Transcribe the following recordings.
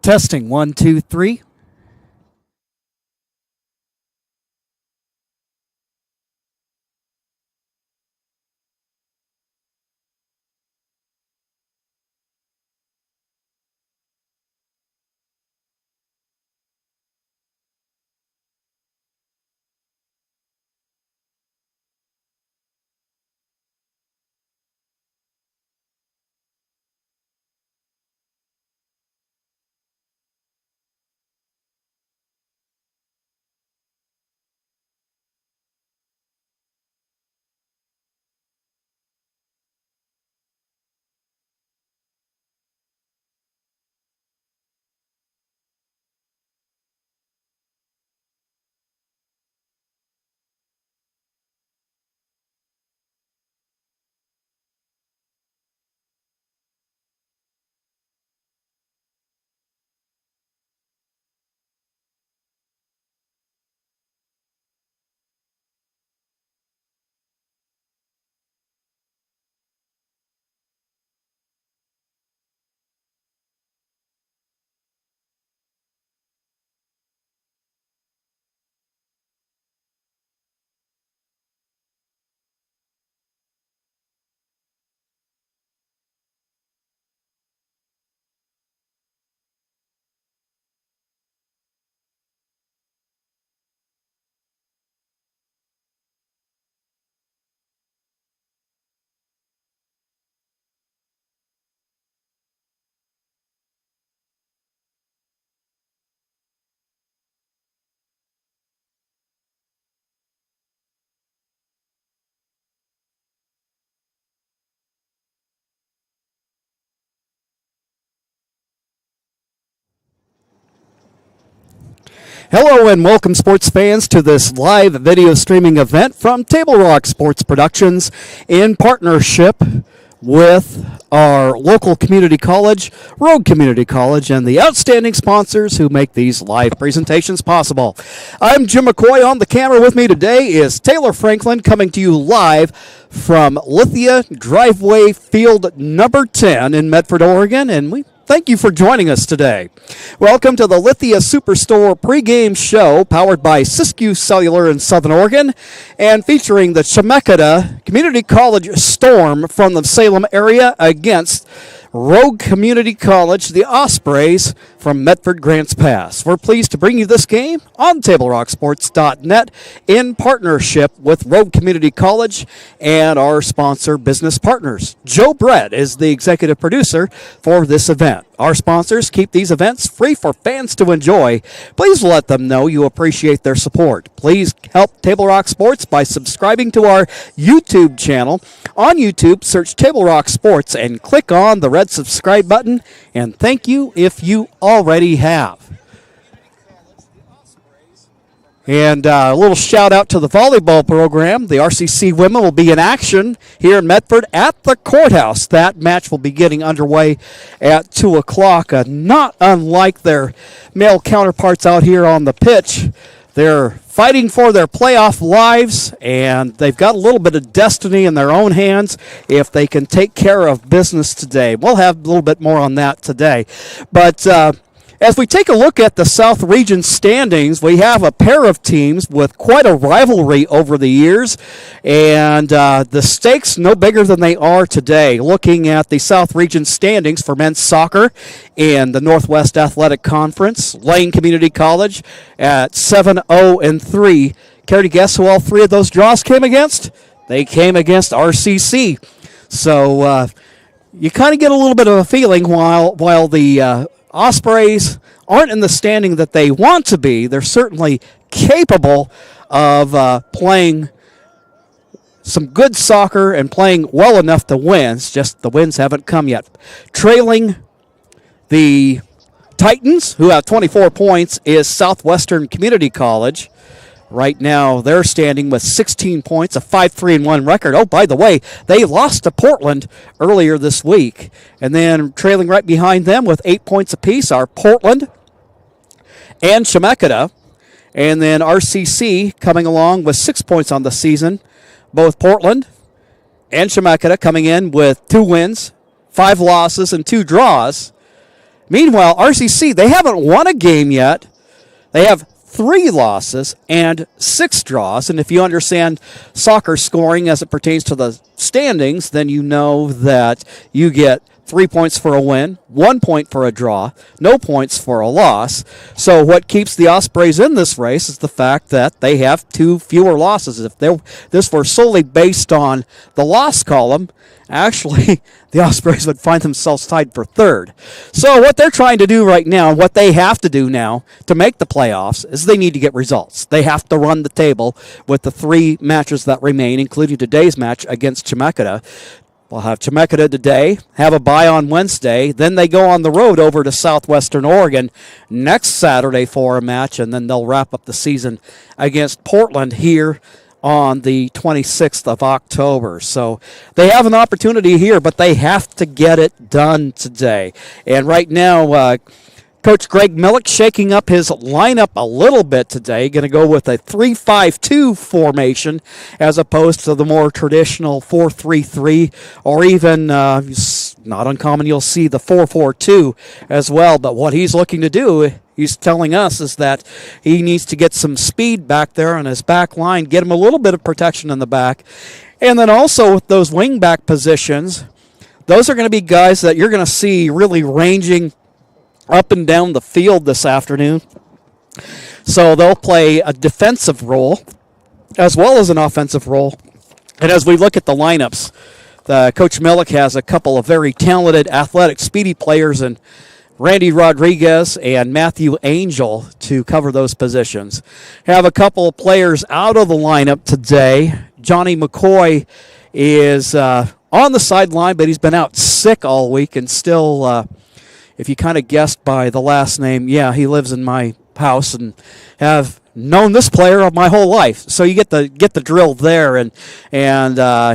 Testing 1, 2, 3. Hello and welcome, sports fans, to this live video streaming event from Table Rock Sports Productions in partnership with our local community college, Rogue Community College, and the outstanding sponsors who make these live presentations possible. I'm Jim McCoy. On the camera with me today is Taylor Franklin, coming to you live from Lithia Driveway Field number 10 in Medford, Oregon, and we thank you for joining us today. Welcome to the Lithia Superstore pregame show, powered by Siskiyou Cellular in Southern Oregon, and featuring the Chemeketa Community College Storm from the Salem area against Rogue Community College, the Ospreys from Medford Grants Pass. We're pleased to bring you this game on TableRockSports.net in partnership with Rogue Community College and our sponsor business partners. Joe Brett is the executive producer for this event. Our sponsors keep these events free for fans to enjoy. Please let them know you appreciate their support. Please help Table Rock Sports by subscribing to our YouTube channel. On YouTube, search Table Rock Sports and click on the red subscribe button, and thank you if you already have. And a little shout out to the volleyball program. The RCC women will be in action here in Medford at the courthouse. That match will be getting underway at 2 o'clock. Not unlike their male counterparts out here on the pitch. They're fighting for their playoff lives, and they've got a little bit of destiny in their own hands if they can take care of business today. We'll have a little bit more on that today. But as we take a look at the South Region standings, we have a pair of teams with quite a rivalry over the years, and the stakes no bigger than they are today. Looking at the South Region standings for men's soccer in the Northwest Athletic Conference, Lane Community College at 7-0-3. Care to guess who all three of those draws came against? They came against RCC. So you kind of get a little bit of a feeling while the Ospreys aren't in the standing that they want to be. They're certainly capable of playing some good soccer and playing well enough to win. It's just the wins haven't come yet. Trailing the Titans, who have 24 points, is Southwestern Community College. Right now, they're standing with 16 points, a 5-3-1 record. Oh, by the way, they lost to Portland earlier this week. And then trailing right behind them with 8 points apiece are Portland and Chemeketa. And then RCC coming along with 6 points on the season. Both Portland and Chemeketa coming in with 2 wins, 5 losses, and 2 draws. Meanwhile, RCC, they haven't won a game yet. They have 3 losses and 6 draws. And if you understand soccer scoring as it pertains to the standings, then you know that you get 3 points for a win, 1 point for a draw, no points for a loss. So what keeps the Ospreys in this race is the fact that they have 2 fewer losses. If this were solely based on the loss column, actually the Ospreys would find themselves tied for 3rd. So what they're trying to do right now, what they have to do now to make the playoffs, is they need to get results. They have to run the table with the 3 matches that remain, including today's match against Chemeketa. We'll have Chemeketa today, have a bye on Wednesday, then they go on the road over to Southwestern Oregon next Saturday for a match, and then they'll wrap up the season against Portland here on the 26th of October. So they have an opportunity here, but they have to get it done today. And right now, Coach Greg Millick shaking up his lineup a little bit today. Going to go with a 3-5-2 formation as opposed to the more traditional 4-3-3, or even, not uncommon, you'll see the 4-4-2 as well. But what he's looking to do, he's telling us, is that he needs to get some speed back there on his back line, get him a little bit of protection in the back. And then also with those wing back positions, those are going to be guys that you're going to see really ranging up and down the field this afternoon. So they'll play a defensive role as well as an offensive role. And as we look at the lineups, Coach Millick has a couple of very talented, athletic, speedy players in Randy Rodriguez and Matthew Angel to cover those positions. Have a couple of players out of the lineup today. Johnny McCoy is on the sideline, but he's been out sick all week and still... if you kind of guessed by the last name, yeah, he lives in my house and have known this player my whole life. So you get the drill there, and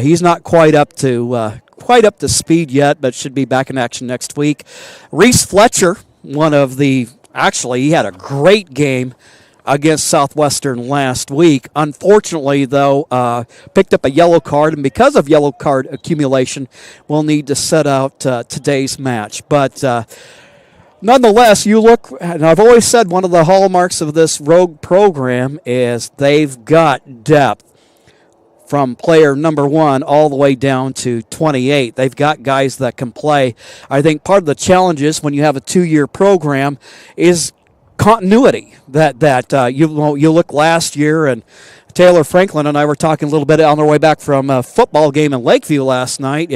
he's not quite up to speed yet, but should be back in action next week. Reese Fletcher, he had a great game against Southwestern last week. Unfortunately, though, picked up a yellow card, and because of yellow card accumulation, we'll need to set out today's match. But nonetheless, you look, and I've always said one of the hallmarks of this Rogue program is they've got depth from player number 1 all the way down to 28. They've got guys that can play. I think part of the challenges when you have a 2-year program is continuity. That you look last year, and Taylor Franklin and I were talking a little bit on our way back from a football game in Lakeview last night.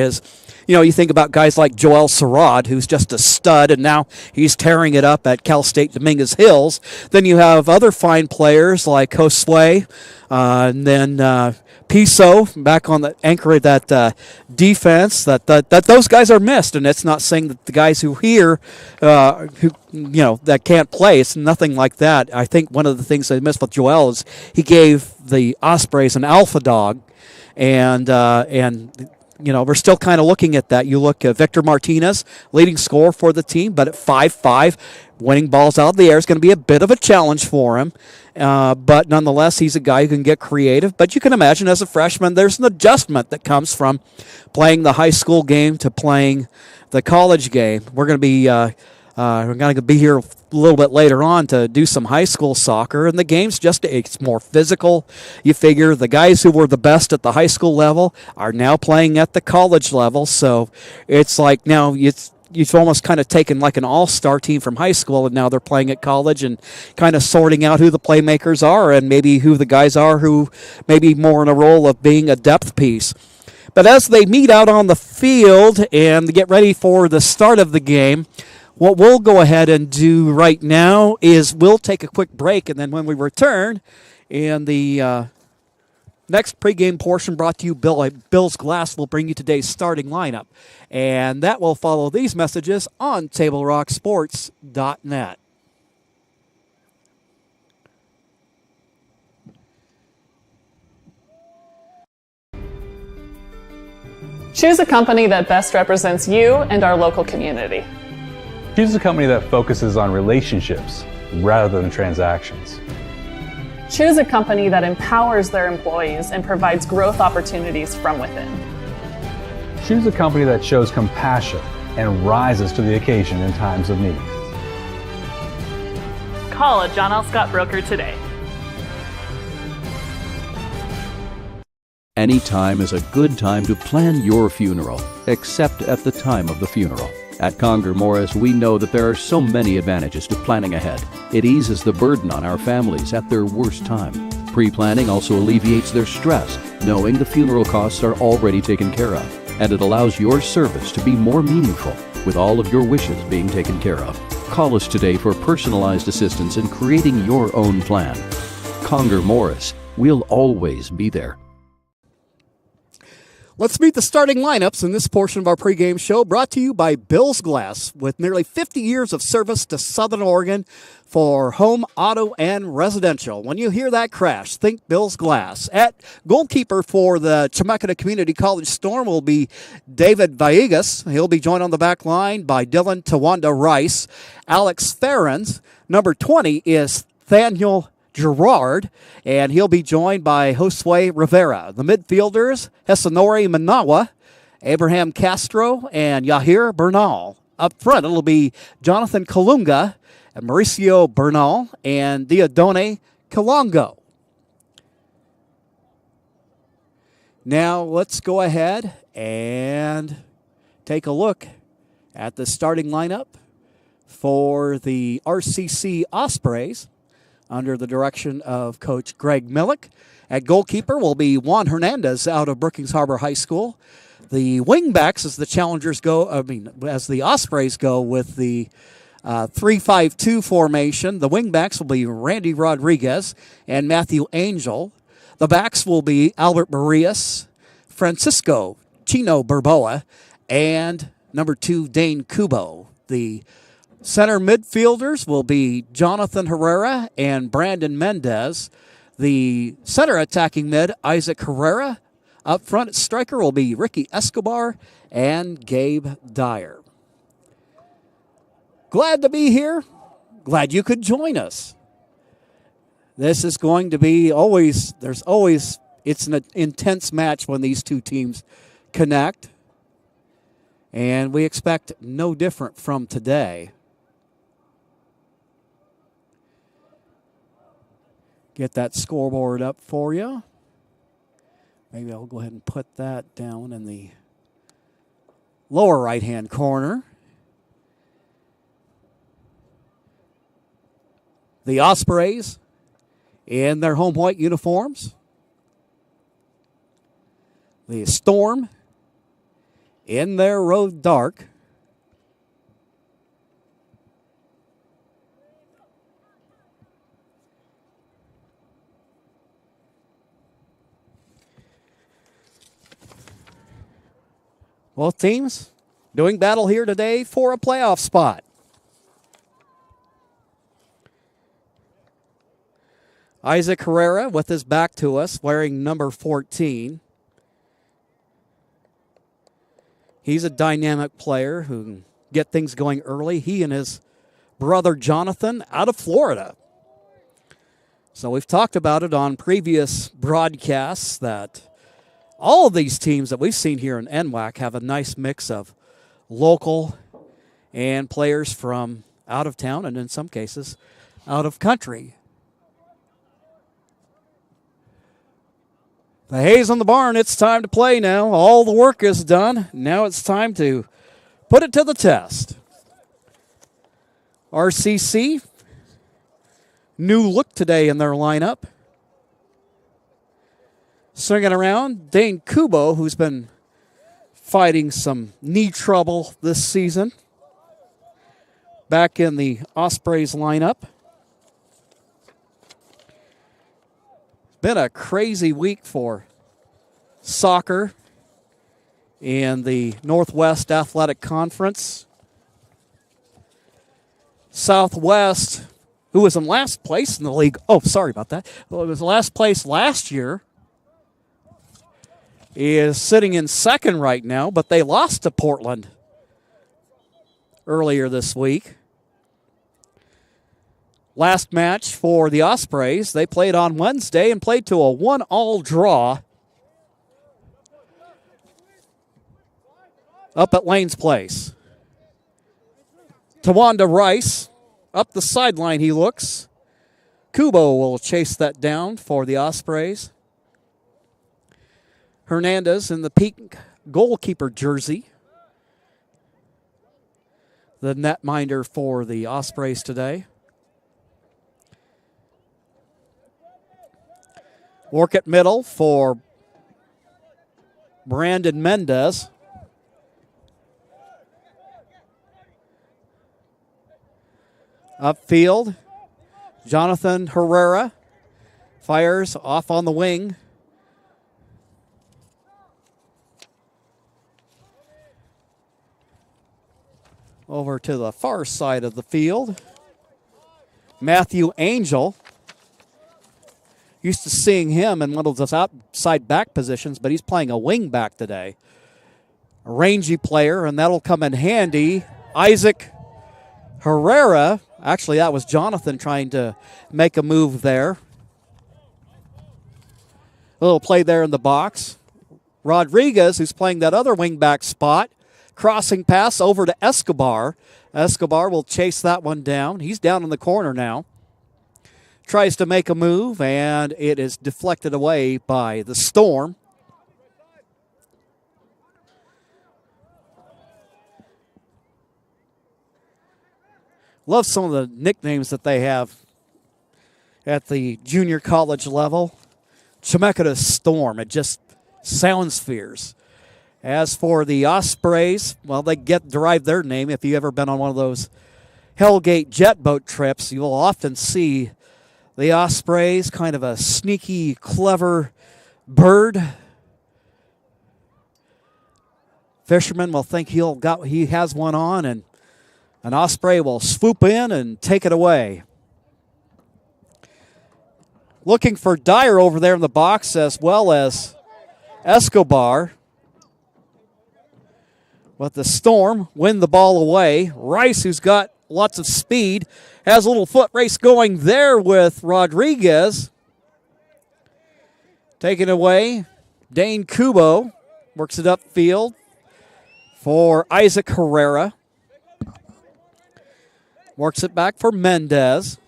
You think about guys like Joel Sarad, who's just a stud, and now he's tearing it up at Cal State Dominguez Hills. Then you have other fine players like Josue, and then Piso back on the anchor of that defense. That those guys are missed, and it's not saying that the guys who that can't play. It's nothing like that. I think one of the things they missed with Joel is he gave the Ospreys an alpha dog, and we're still kind of looking at that. You look at Victor Martinez, leading scorer for the team, but at 5'5", winning balls out of the air is going to be a bit of a challenge for him. But nonetheless, he's a guy who can get creative. But you can imagine as a freshman, there's an adjustment that comes from playing the high school game to playing the college game. We're going to be here a little bit later on to do some high school soccer, and the game's it's more physical. You figure the guys who were the best at the high school level are now playing at the college level, so it's like now you've almost kind of taken like an all-star team from high school, and now they're playing at college and kind of sorting out who the playmakers are and maybe who the guys are who maybe more in a role of being a depth piece. But as they meet out on the field and get ready for the start of the game, what we'll go ahead and do right now is we'll take a quick break, and then when we return, in the next pregame portion brought to you by Bill's Glass, will bring you today's starting lineup. And that will follow these messages on TableRockSports.net. Choose a company that best represents you and our local community. Choose a company that focuses on relationships rather than transactions. Choose a company that empowers their employees and provides growth opportunities from within. Choose a company that shows compassion and rises to the occasion in times of need. Call a John L. Scott broker today. Any time is a good time to plan your funeral, except at the time of the funeral. At Conger Morris, we know that there are so many advantages to planning ahead. It eases the burden on our families at their worst time. Pre-planning also alleviates their stress, knowing the funeral costs are already taken care of. And it allows your service to be more meaningful, with all of your wishes being taken care of. Call us today for personalized assistance in creating your own plan. Conger Morris, we'll always be there. Let's meet the starting lineups in this portion of our pregame show, brought to you by Bill's Glass, with nearly 50 years of service to Southern Oregon for home, auto, and residential. When you hear that crash, think Bill's Glass. At goalkeeper for the Chemeketa Community College Storm will be David Villegas. He'll be joined on the back line by Dylan Tawanda Rice. Alex Ferens. Number 20 is Thaniel Gerard, and he'll be joined by Josue Rivera. The midfielders, Hesanori Manawa, Abraham Castro, and Yahir Bernal. Up front, it'll be Jonathan Kalunga, and Mauricio Bernal, and Diodone Kalongo. Now, let's go ahead and take a look at the starting lineup for the RCC Ospreys, under the direction of Coach Greg Millick. At goalkeeper will be Juan Hernandez out of Brookings Harbor High School. The wingbacks, as the Ospreys go with the 3-5-2 formation, the wingbacks will be Randy Rodriguez and Matthew Angel. The backs will be Albert Marias, Francisco Chino Burboa, and number 2, Dane Kubo. The center midfielders will be Jonathan Herrera and Brandon Mendez. The center attacking mid, Isaac Herrera. Up front at striker will be Ricky Escobar and Gabe Dyer. Glad to be here. Glad you could join us. This is going to be it's an intense match when these two teams connect. And we expect no different from today. Get that scoreboard up for you. Maybe I'll go ahead and put that down in the lower right-hand corner. The Ospreys in their home white uniforms. The Storm in their road dark. Both teams doing battle here today for a playoff spot. Isaac Herrera with his back to us, wearing number 14. He's a dynamic player who can get things going early. He and his brother Jonathan out of Florida. So we've talked about it on previous broadcasts that all of these teams that we've seen here in NWAC have a nice mix of local and players from out of town and in some cases out of country. The hay's on the barn. It's time to play now. All the work is done. Now it's time to put it to the test. RCC, new look today in their lineup. Swinging around, Dane Kubo, who's been fighting some knee trouble this season. Back in the Ospreys lineup. Been a crazy week for soccer in the Northwest Athletic Conference. Southwest, who was in last place in the league. Oh, sorry about that. Well, it was last place last year. Is sitting in second right now, but they lost to Portland earlier this week. Last match for the Ospreys, they played on Wednesday and played to a 1-1 draw up at Lanes Place. Tawanda Rice, up the sideline he looks. Kubo will chase that down for the Ospreys. Hernandez in the pink goalkeeper jersey. The netminder for the Ospreys today. Work at middle for Brandon Mendez. Upfield, Jonathan Herrera fires off on the wing. Over to the far side of the field. Matthew Angel. Used to seeing him in one of those outside back positions, but he's playing a wing back today. A rangy player, and that'll come in handy. Isaac Herrera. Actually, that was Jonathan trying to make a move there. A little play there in the box. Rodriguez, who's playing that other wing back spot. Crossing pass over to Escobar. Escobar will chase that one down. He's down in the corner now. Tries to make a move, and it is deflected away by the Storm. Love some of the nicknames that they have at the junior college level. Chemeketa Storm. It just sounds fierce. As for the Ospreys, well, they derive their name. If you've ever been on one of those Hellgate jet boat trips, you will often see the Ospreys, kind of a sneaky, clever bird. Fisherman will think he has one on, and an Osprey will swoop in and take it away. Looking for Dyer over there in the box, as well as Escobar. But the Storm win the ball away. Rice, who's got lots of speed, has a little foot race going there with Rodriguez. Taken away, Dane Kubo works it upfield for Isaac Herrera. Works it back for Mendez.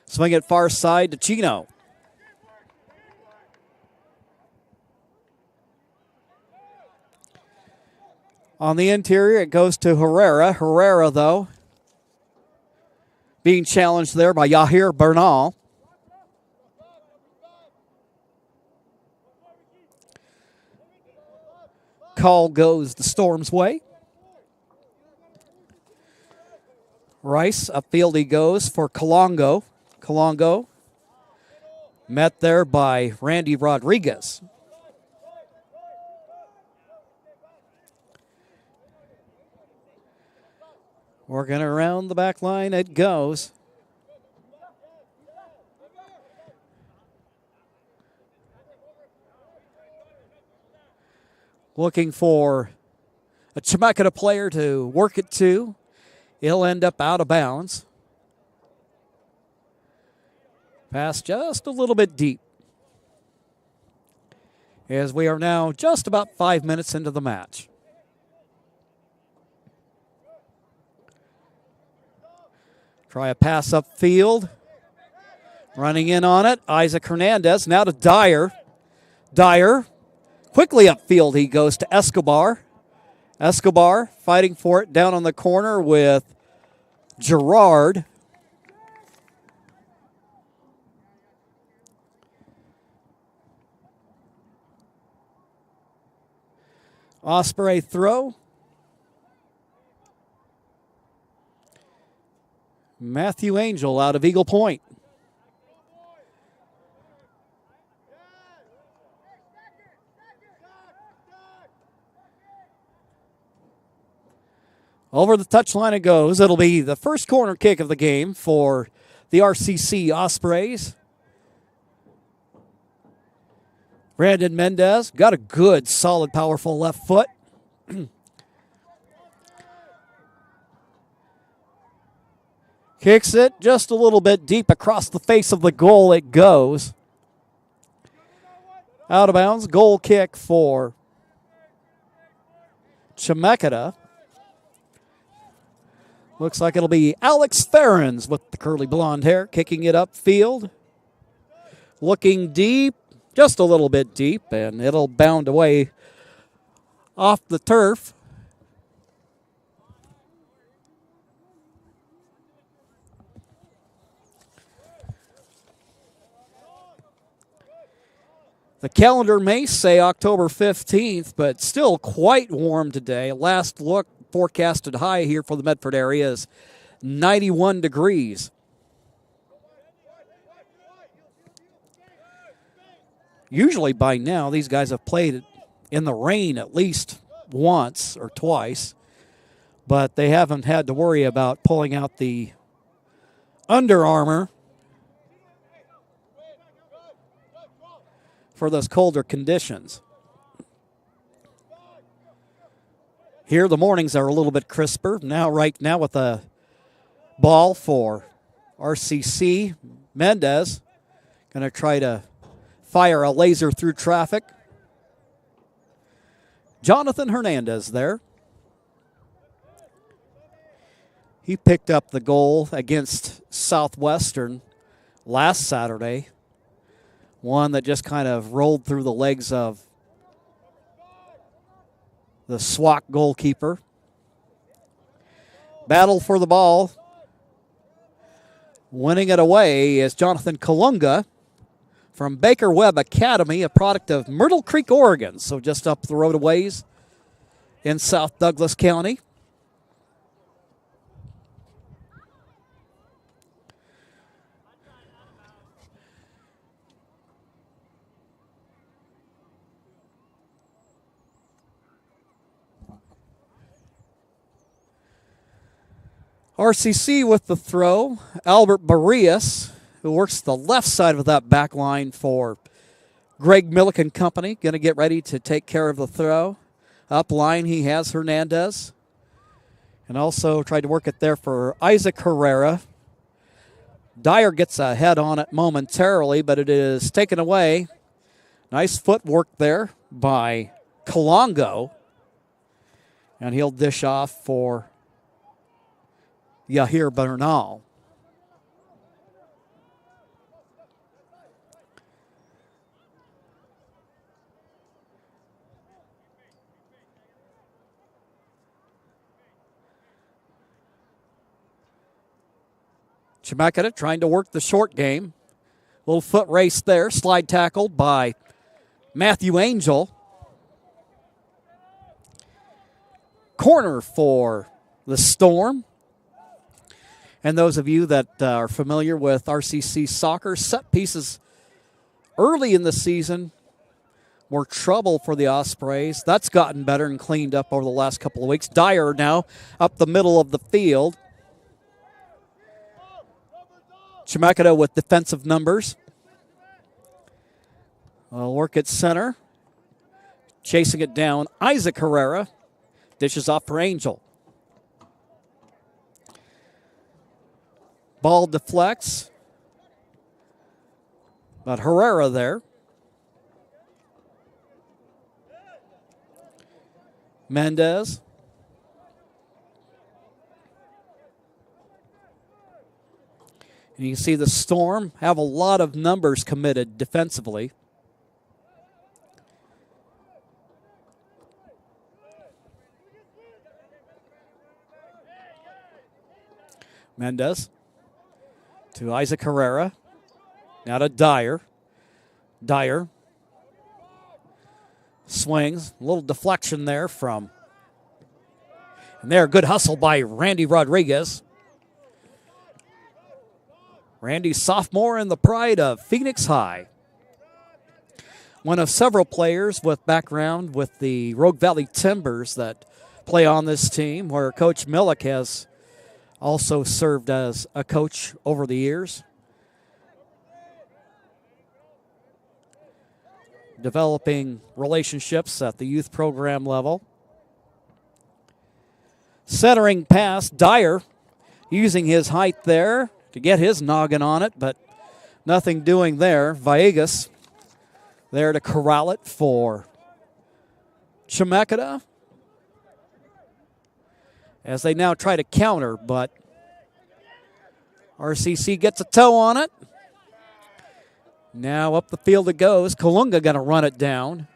Swing it far side to Chino. On the interior, it goes to Herrera. Herrera, though, being challenged there by Yahir Bernal. Call goes the Storm's way. Rice, upfield he goes for Kalongo. Kalongo met there by Randy Rodriguez. Working around the back line, it goes. Looking for a Chemeketa player to work it to. He'll end up out of bounds. Pass just a little bit deep. As we are now just about 5 minutes into the match. Try a pass upfield. Running in on it, Isaac Hernandez. Now to Dyer. Dyer, quickly upfield he goes to Escobar. Escobar fighting for it down on the corner with Gerard. Osprey throw. Matthew Angel out of Eagle Point. Over the touchline it goes. It'll be the first corner kick of the game for the RCC Ospreys. Brandon Mendez got a good, solid, powerful left foot. Kicks it just a little bit deep across the face of the goal. It goes. Out of bounds. Goal kick for Chemeketa. Looks like it'll be Alex Ferens with the curly blonde hair kicking it upfield. Looking deep, just a little bit deep, and it'll bound away off the turf. The calendar may say October 15th, but still quite warm today. Last look, forecasted high here for the Medford area is 91 degrees. Usually by now, these guys have played in the rain at least once or twice, but they haven't had to worry about pulling out the Under Armour for those colder conditions. Here the mornings are a little bit crisper. Right now with a ball for RCC, Mendez going to try to fire a laser through traffic. Jonathan Hernandez there. He picked up the goal against Southwestern last Saturday. One that just kind of rolled through the legs of the SWAC goalkeeper. Battle for the ball. Winning it away is Jonathan Kalunga from Baker Webb Academy, a product of Myrtle Creek, Oregon. So just up the road a ways in South Douglas County. RCC with the throw. Albert Barrias, who works the left side of that back line for Greg Milliken Company, going to get ready to take care of the throw. Up line, he has Hernandez. And also tried to work it there for Isaac Herrera. Dyer gets a head on it momentarily, but it is taken away. Nice footwork there by Kalongo. And he'll dish off for Yahir Bernal. Chemeketa trying to work the short game. Little foot race there. Slide tackled by Matthew Angel. Corner for the Storm. And those of you that are familiar with RCC soccer, set pieces early in the season were trouble for the Ospreys. That's gotten better and cleaned up over the last couple of weeks. Dyer now up the middle of the field. Chemeketa with defensive numbers. Will work at center. Chasing it down. Isaac Herrera dishes off for Angel. Ball deflects. But Herrera there. Mendez. And you can see the Storm have a lot of numbers committed defensively. Mendez to Isaac Herrera. Now to Dyer. Dyer swings. A little deflection there from. And there, good hustle by Randy Rodriguez. Randy, sophomore and the pride of Phoenix High. One of several players with background with the Rogue Valley Timbers that play on this team, where Coach Millick has also served as a coach over the years. Developing relationships at the youth program level. Centering pass, Dyer using his height there to get his noggin on it, but nothing doing there. Villegas there to corral it for Chemeketa. as they now try to counter, but RCC gets a toe on it. Now up the field it goes. Kalunga going to run it down.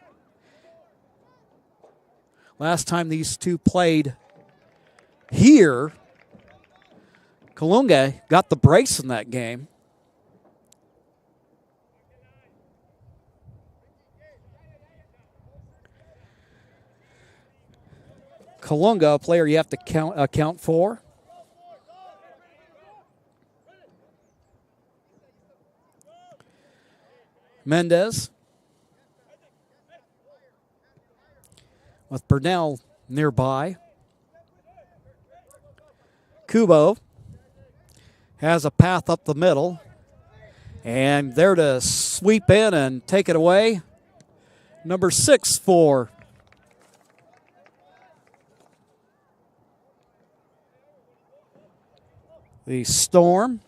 Last time these two played here, Kalunga got the brace in that game. Kalunga, a player you have to account for. Mendez with Burnell nearby. Kubo has a path up the middle, and there to sweep in and take it away. Number 6 for the Storm.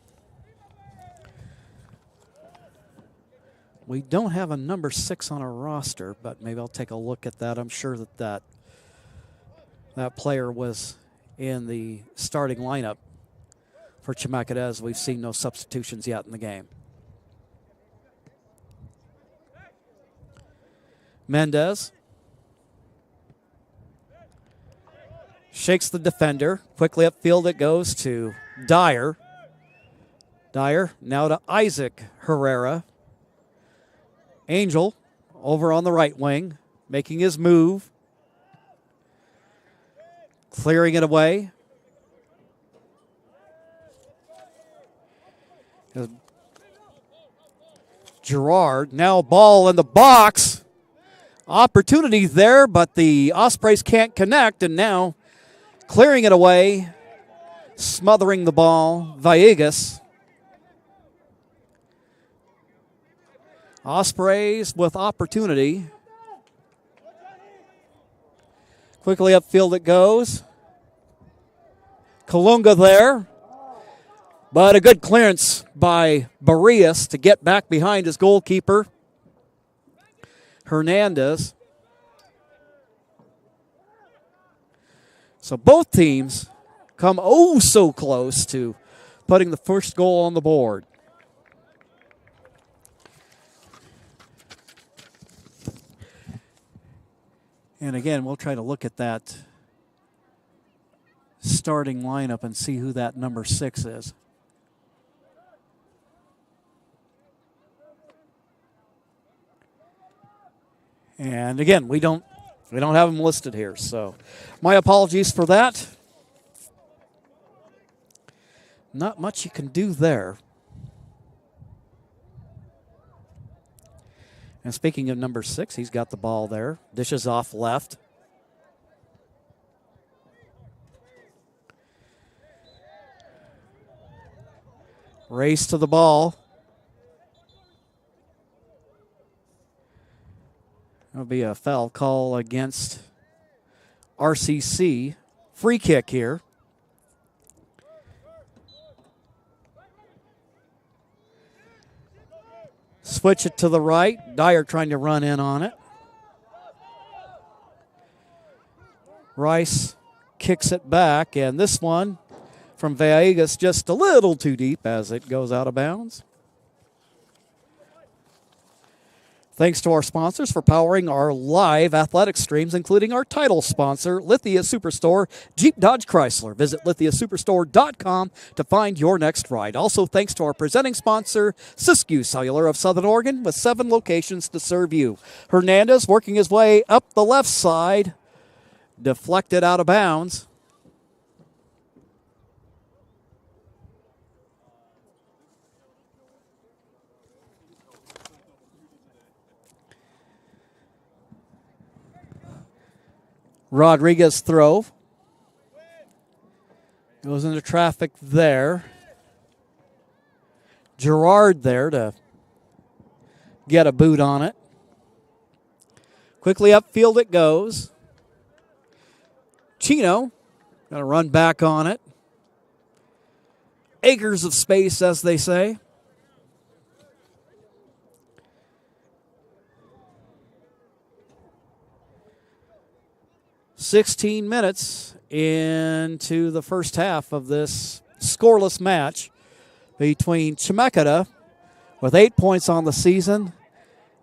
We don't have a number 6 on our roster, but maybe I'll take a look at that. I'm sure that player was in the starting lineup for Chemeketa, as we've seen no substitutions yet in the game. Mendez shakes the defender. Quickly upfield it goes to Dyer. Dyer now to Isaac Herrera. Angel over on the right wing, making his move. Clearing it away. Gerard, now ball in the box. Opportunity there, but the Ospreys can't connect, and now clearing it away, smothering the ball, Villegas. Ospreys with opportunity. Quickly upfield it goes. Kalunga there. But a good clearance by Barrios to get back behind his goalkeeper, Hernandez. So both teams come oh so close to putting the first goal on the board. And again, we'll try to look at that starting lineup and see who that number 6 is. And again, we don't have them listed here, so my apologies for that. Not much you can do there. And speaking of number 6, he's got the ball there. Dishes off left. Race to the ball. That'll be a foul call against RCC. Free kick here. Switch it to the right. Dyer trying to run in on it. Rice kicks it back, and this one from Villegas just a little too deep as it goes out of bounds. Thanks to our sponsors for powering our live athletic streams, including our title sponsor, Lithia Superstore, Jeep Dodge Chrysler. Visit lithiasuperstore.com to find your next ride. Also, thanks to our presenting sponsor, Siskiyou Cellular of Southern Oregon, with 7 locations to serve you. Hernandez working his way up the left side, deflected out of bounds. Rodriguez throw. Goes into traffic there. Gerard there to get a boot on it. Quickly upfield it goes. Chino got to run back on it. Acres of space, as they say. "16 minutes into the first half of this scoreless match between Chemeketa with 8 points on the season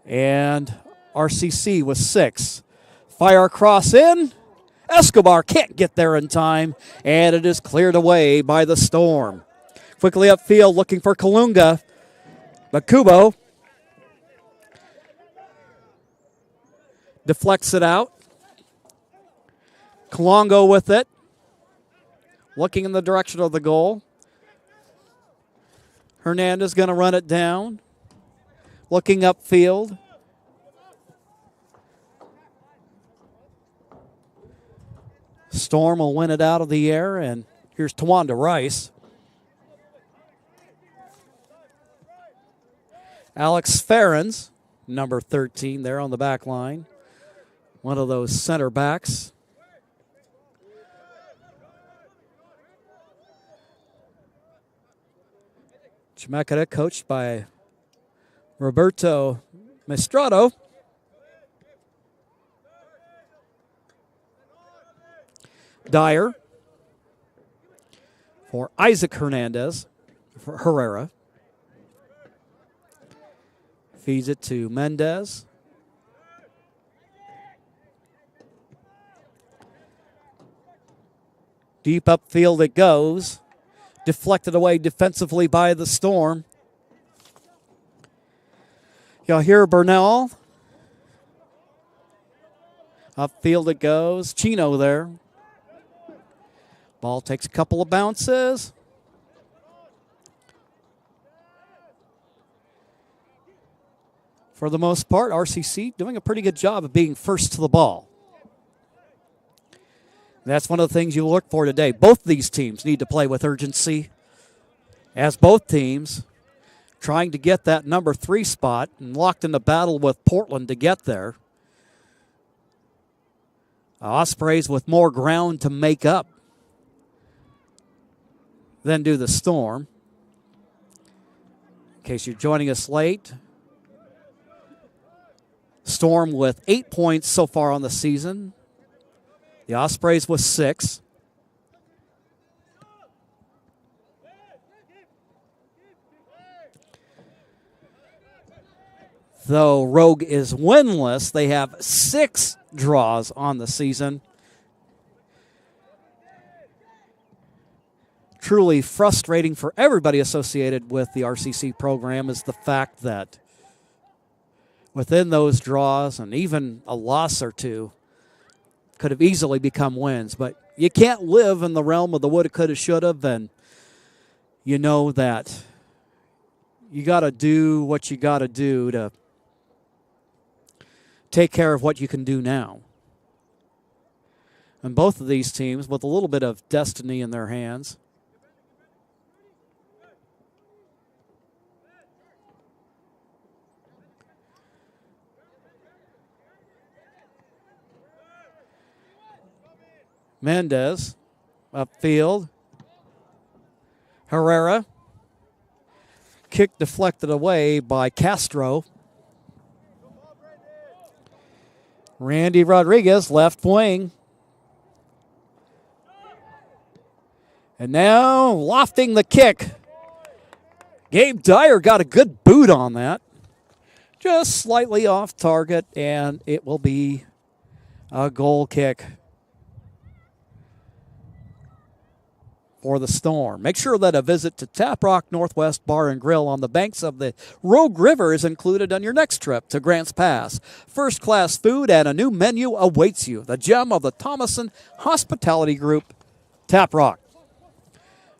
and RCC with 6. Fire cross in. Escobar can't get there in time, and it is cleared away by the Storm. Quickly upfield looking for Kalunga, but Kubo deflects it out. Kalongo with it, looking in the direction of the goal. Hernandez going to run it down, looking upfield. Storm will win it out of the air, and here's Tawanda Rice. Alex Ferens, number 13, there on the back line. One of those center backs. Chemeketa coached by Roberto Mestrado. Dyer for Isaac Hernandez for Herrera. Feeds it to Mendez. Deep upfield it goes. Deflected away defensively by the Storm. Yahir Bernal. Upfield it goes. Chino there. Ball takes a couple of bounces. For the most part, RCC doing a pretty good job of being first to the ball. That's one of the things you look for today. Both these teams need to play with urgency, as both teams trying to get that number 3 spot and locked in the battle with Portland to get there. Ospreys with more ground to make up than do the Storm. In case you're joining us late, Storm with 8 points so far on the season. The Ospreys with 6. Though Rogue is winless, they have 6 draws on the season. Truly frustrating for everybody associated with the RCC program is the fact that within those draws and even a loss or two could have easily become wins. But you can't live in the realm of the woulda, coulda, shoulda, and you know that you got to do what you got to do to take care of what you can do now. And both of these teams with a little bit of destiny in their hands. Mendez, upfield. Herrera. Kick deflected away by Castro. Randy Rodriguez, left wing. And now lofting the kick. Gabe Dyer got a good boot on that. Just slightly off target, and it will be a goal kick for the Storm. Make sure that a visit to Tap Rock Northwest Bar and Grill on the banks of the Rogue River is included on your next trip to Grants Pass. First-class food and a new menu awaits you. The gem of the Thomason Hospitality Group, Tap Rock.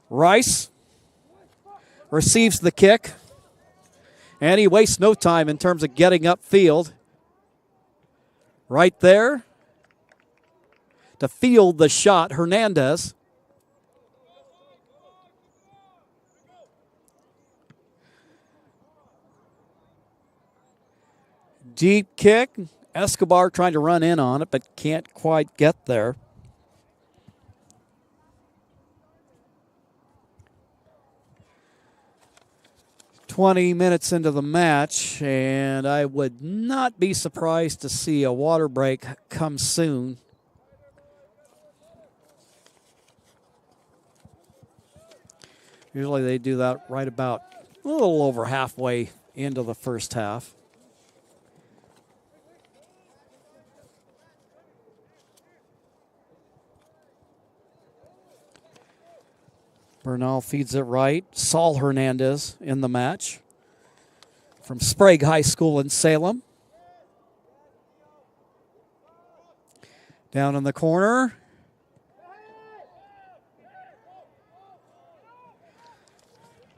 Rice receives the kick, and he wastes no time in terms of getting upfield. Right there to field the shot, Hernandez. Deep kick. Escobar trying to run in on it, but can't quite get there. "20 minutes into the match, and I would not be surprised to see a water break come soon. Usually they do that right about a little over halfway into the first half. Bernal feeds it right. Saul Hernandez in the match from Sprague High School in Salem. Down in the corner.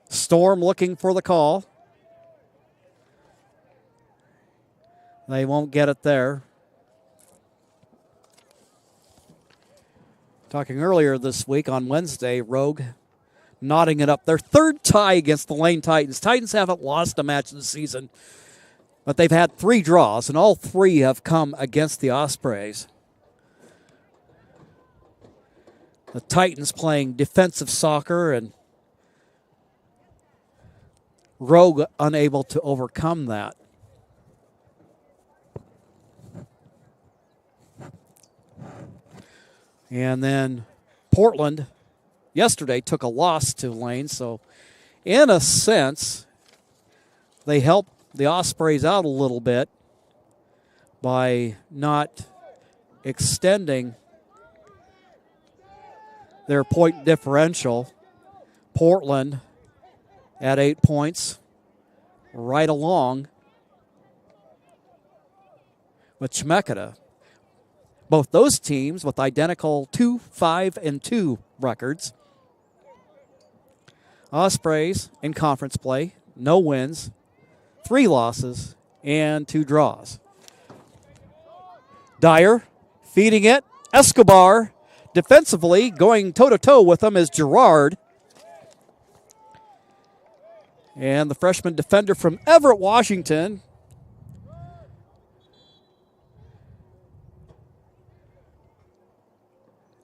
Storm looking for the call. They won't get it there. Talking earlier this week on Wednesday, Rogue knotting it up. Their third tie against the Lane Titans. Titans haven't lost a match this season, but they've had 3 draws, and all 3 have come against the Ospreys. The Titans playing defensive soccer, and Rogue unable to overcome that. And then Portland yesterday took a loss to Lane, so in a sense, they helped the Ospreys out a little bit by not extending their point differential. Portland at 8 points, right along with Chemeketa. Both those teams with identical 2-5-2 records. Ospreys in conference play, no wins, 3 losses, and 2 draws. Dyer feeding it. Escobar defensively going toe-to-toe with them is Gerard. And the freshman defender from Everett, Washington,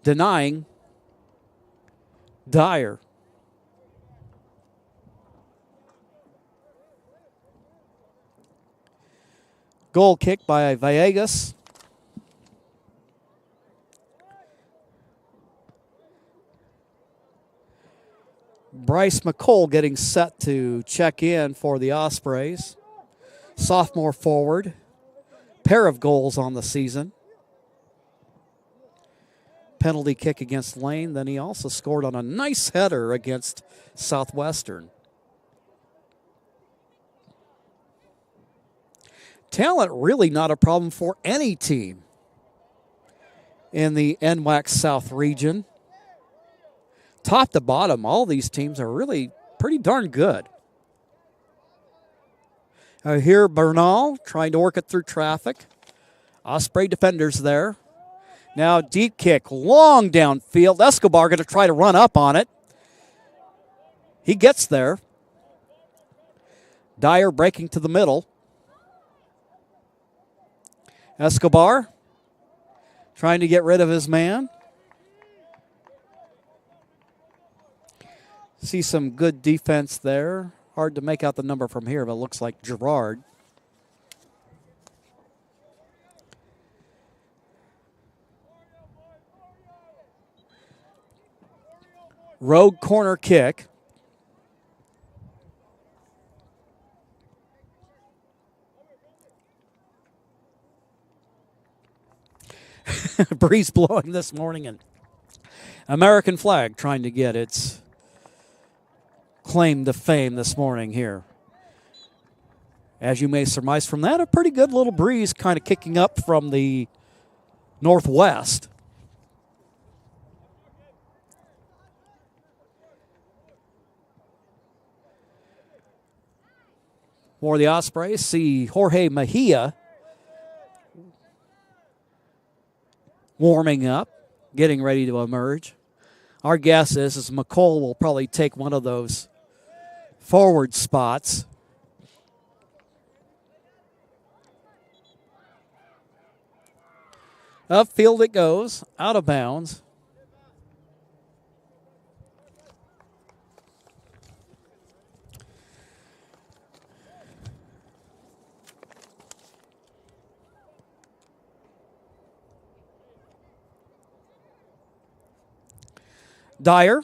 denying Dyer. Goal kick by Villegas. Bryce McCole getting set to check in for the Ospreys. Sophomore forward. Pair of goals on the season. Penalty kick against Lane. Then he also scored on a nice header against Southwestern. Talent really not a problem for any team in the NWAC South region. Top to bottom, all these teams are really pretty darn good. Here Bernal trying to work it through traffic. Osprey defenders there. Now deep kick, long downfield. Escobar going to try to run up on it. He gets there. Dyer breaking to the middle. Escobar trying to get rid of his man. See some good defense there. Hard to make out the number from here, but it looks like Gerard. Rogue corner kick. Breeze blowing this morning, and American flag trying to get its claim to fame this morning here. As you may surmise from that, a pretty good little breeze kind of kicking up from the northwest. For the Ospreys, see Jorge Mejia warming up, getting ready to emerge. Our guess is McCole will probably take one of those forward spots. Upfield it goes, out of bounds. Dyer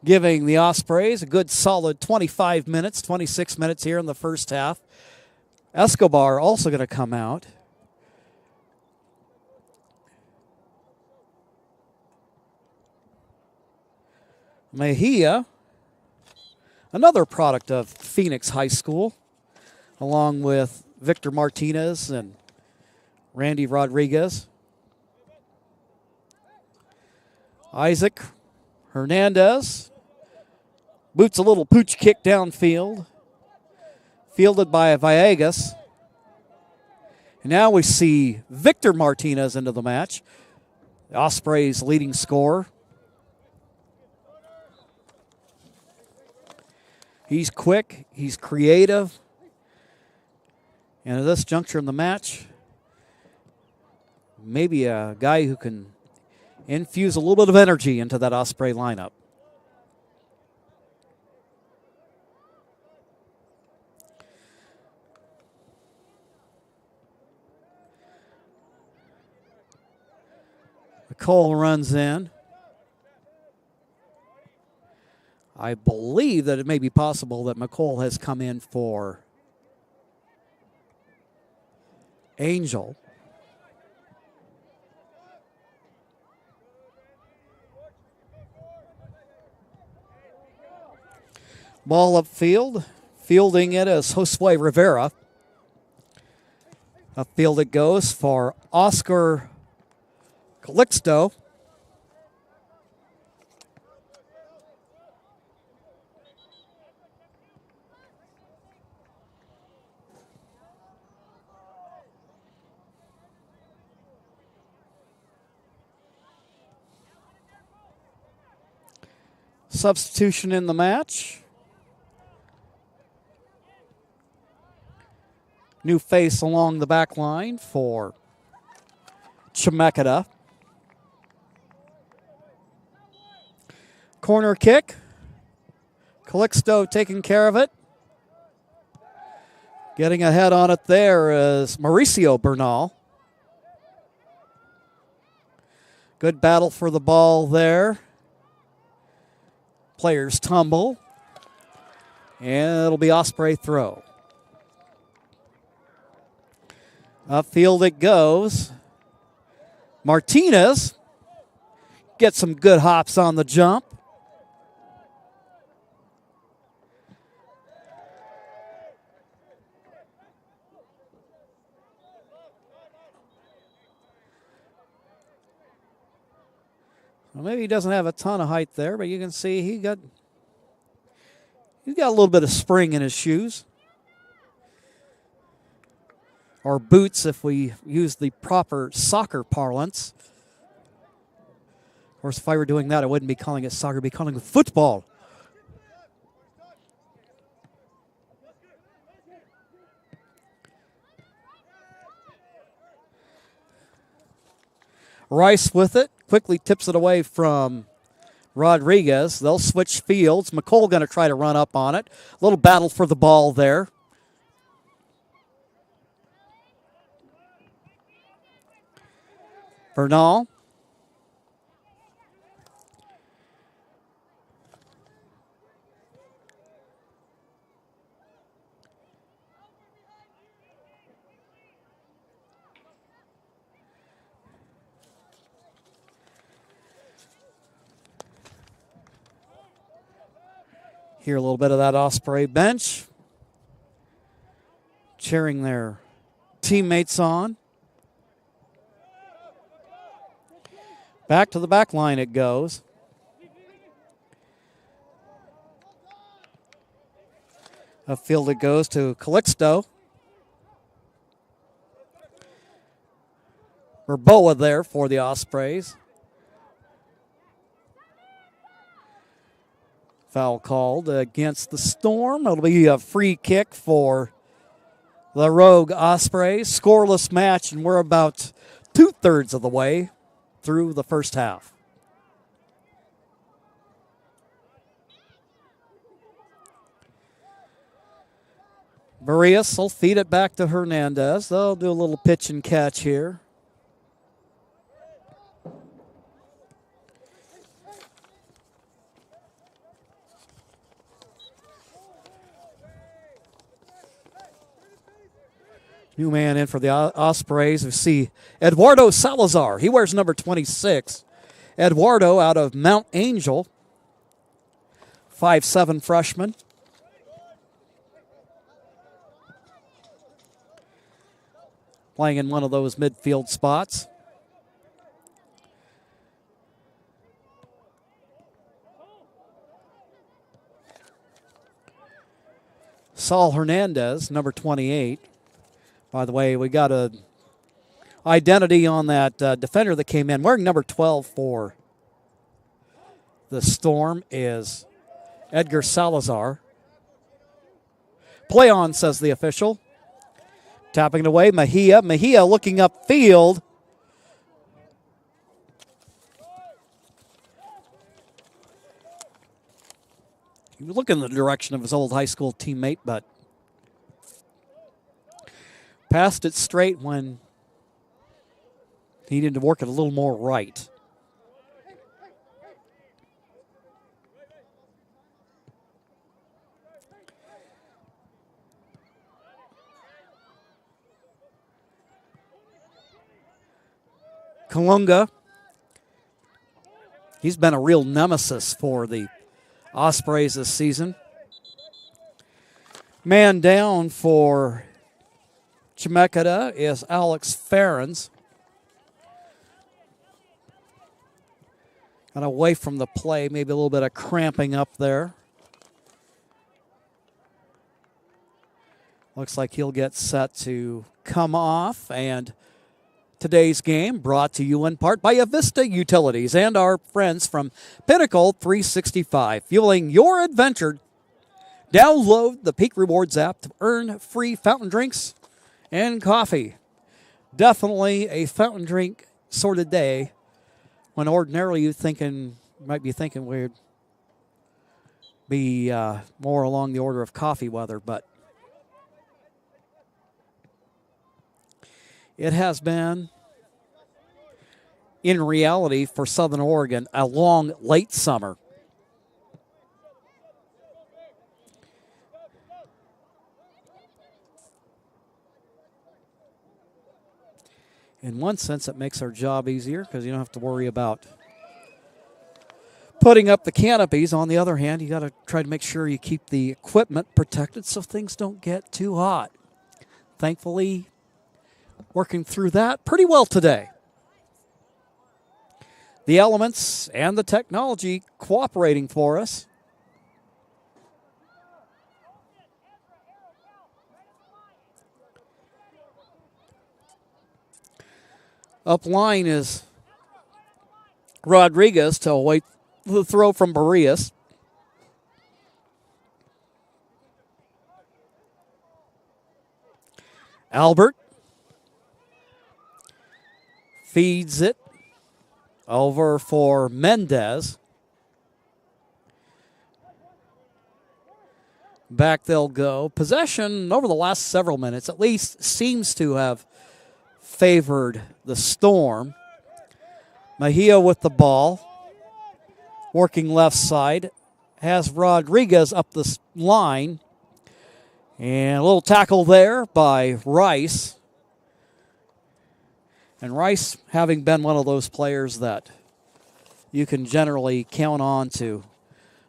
giving the Ospreys a good solid 25 minutes, 26 minutes here in the first half. Escobar also going to come out. Mejia, another product of Phoenix High School, along with Victor Martinez and Randy Rodriguez. Isaac Hernandez boots a little pooch kick downfield, fielded by Villegas. And now we see Victor Martinez into the match, the Ospreys' leading scorer. He's quick, he's creative, and at this juncture in the match, maybe a guy who can infuse a little bit of energy into that Osprey lineup. McCall runs in. I believe that it may be possible that McCall has come in for Angel. Ball upfield. Fielding it as Josue Rivera. Upfield it goes for Oscar Calixto. Substitution in the match. New face along the back line for Chemeketa. Corner kick. Calixto taking care of it. Getting ahead on it there is Mauricio Bernal. Good battle for the ball there. Players tumble. And it'll be Osprey throw. Upfield it goes. Martinez gets some good hops on the jump. Well, maybe he doesn't have a ton of height there, but you can see he's got a little bit of spring in his shoes. Or boots if we use the proper soccer parlance. Of course, if I were doing that, I wouldn't be calling it soccer, I'd be calling it football. Rice with it. Quickly tips it away from Rodriguez. They'll switch fields. McCall going to try to run up on it. A little battle for the ball there. Bernal. Hear a little bit of that Osprey bench cheering their teammates on. Back to the back line it goes. Upfield it goes to Calixto. Berboa there for the Ospreys. Foul called against the Storm. It'll be a free kick for the Rogue Ospreys. Scoreless match, and we're about 2/3 of the way through the first half. Barrios will feed it back to Hernandez. They'll do a little pitch and catch here. New man in for the Ospreys. We see Eduardo Salazar. He wears number 26. Eduardo out of Mount Angel. 5'7" freshman. Playing in one of those midfield spots. Saul Hernandez, number 28. By the way, we got a identity on that defender that came in. Wearing number 12 for the Storm is Edgar Salazar. Play on, says the official. Tapping it away, Mejia. Mejia looking upfield. He was looking in the direction of his old high school teammate, but passed it straight when he needed to work it a little more right. Kalunga, he's been a real nemesis for the Ospreys this season. Man down for Chemeketa is Alex Ferens. Got away from the play, maybe a little bit of cramping up there. Looks like he'll get set to come off, and today's game brought to you in part by Avista Utilities and our friends from Pinnacle 365. Fueling your adventure. Download the Peak Rewards app to earn free fountain drinks and coffee. Definitely a fountain drink sort of day when ordinarily you might be thinking we'd be more along the order of coffee weather, but it has been, in reality, for Southern Oregon, a long, late summer. In one sense, it makes our job easier because you don't have to worry about putting up the canopies. On the other hand, you got to try to make sure you keep the equipment protected so things don't get too hot. Thankfully, working through that pretty well today. The elements and the technology cooperating for us. Up line is Rodriguez to await the throw from Barrios. Albert feeds it over for Mendez. Back they'll go. Possession over the last several minutes at least seems to have favored the Storm. Mejia with the ball. Working left side. Has Rodriguez up the line. And a little tackle there by Rice. And Rice, having been one of those players that you can generally count on to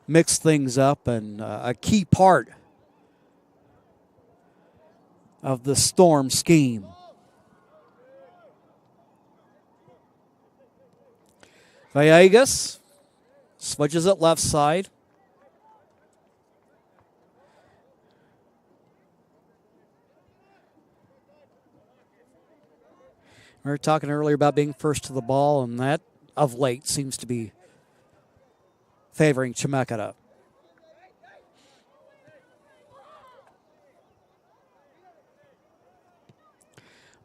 mix things up and a key part of the Storm scheme. Villegas switches it left side. We were talking earlier about being first to the ball, and that, of late, seems to be favoring Chemeketa.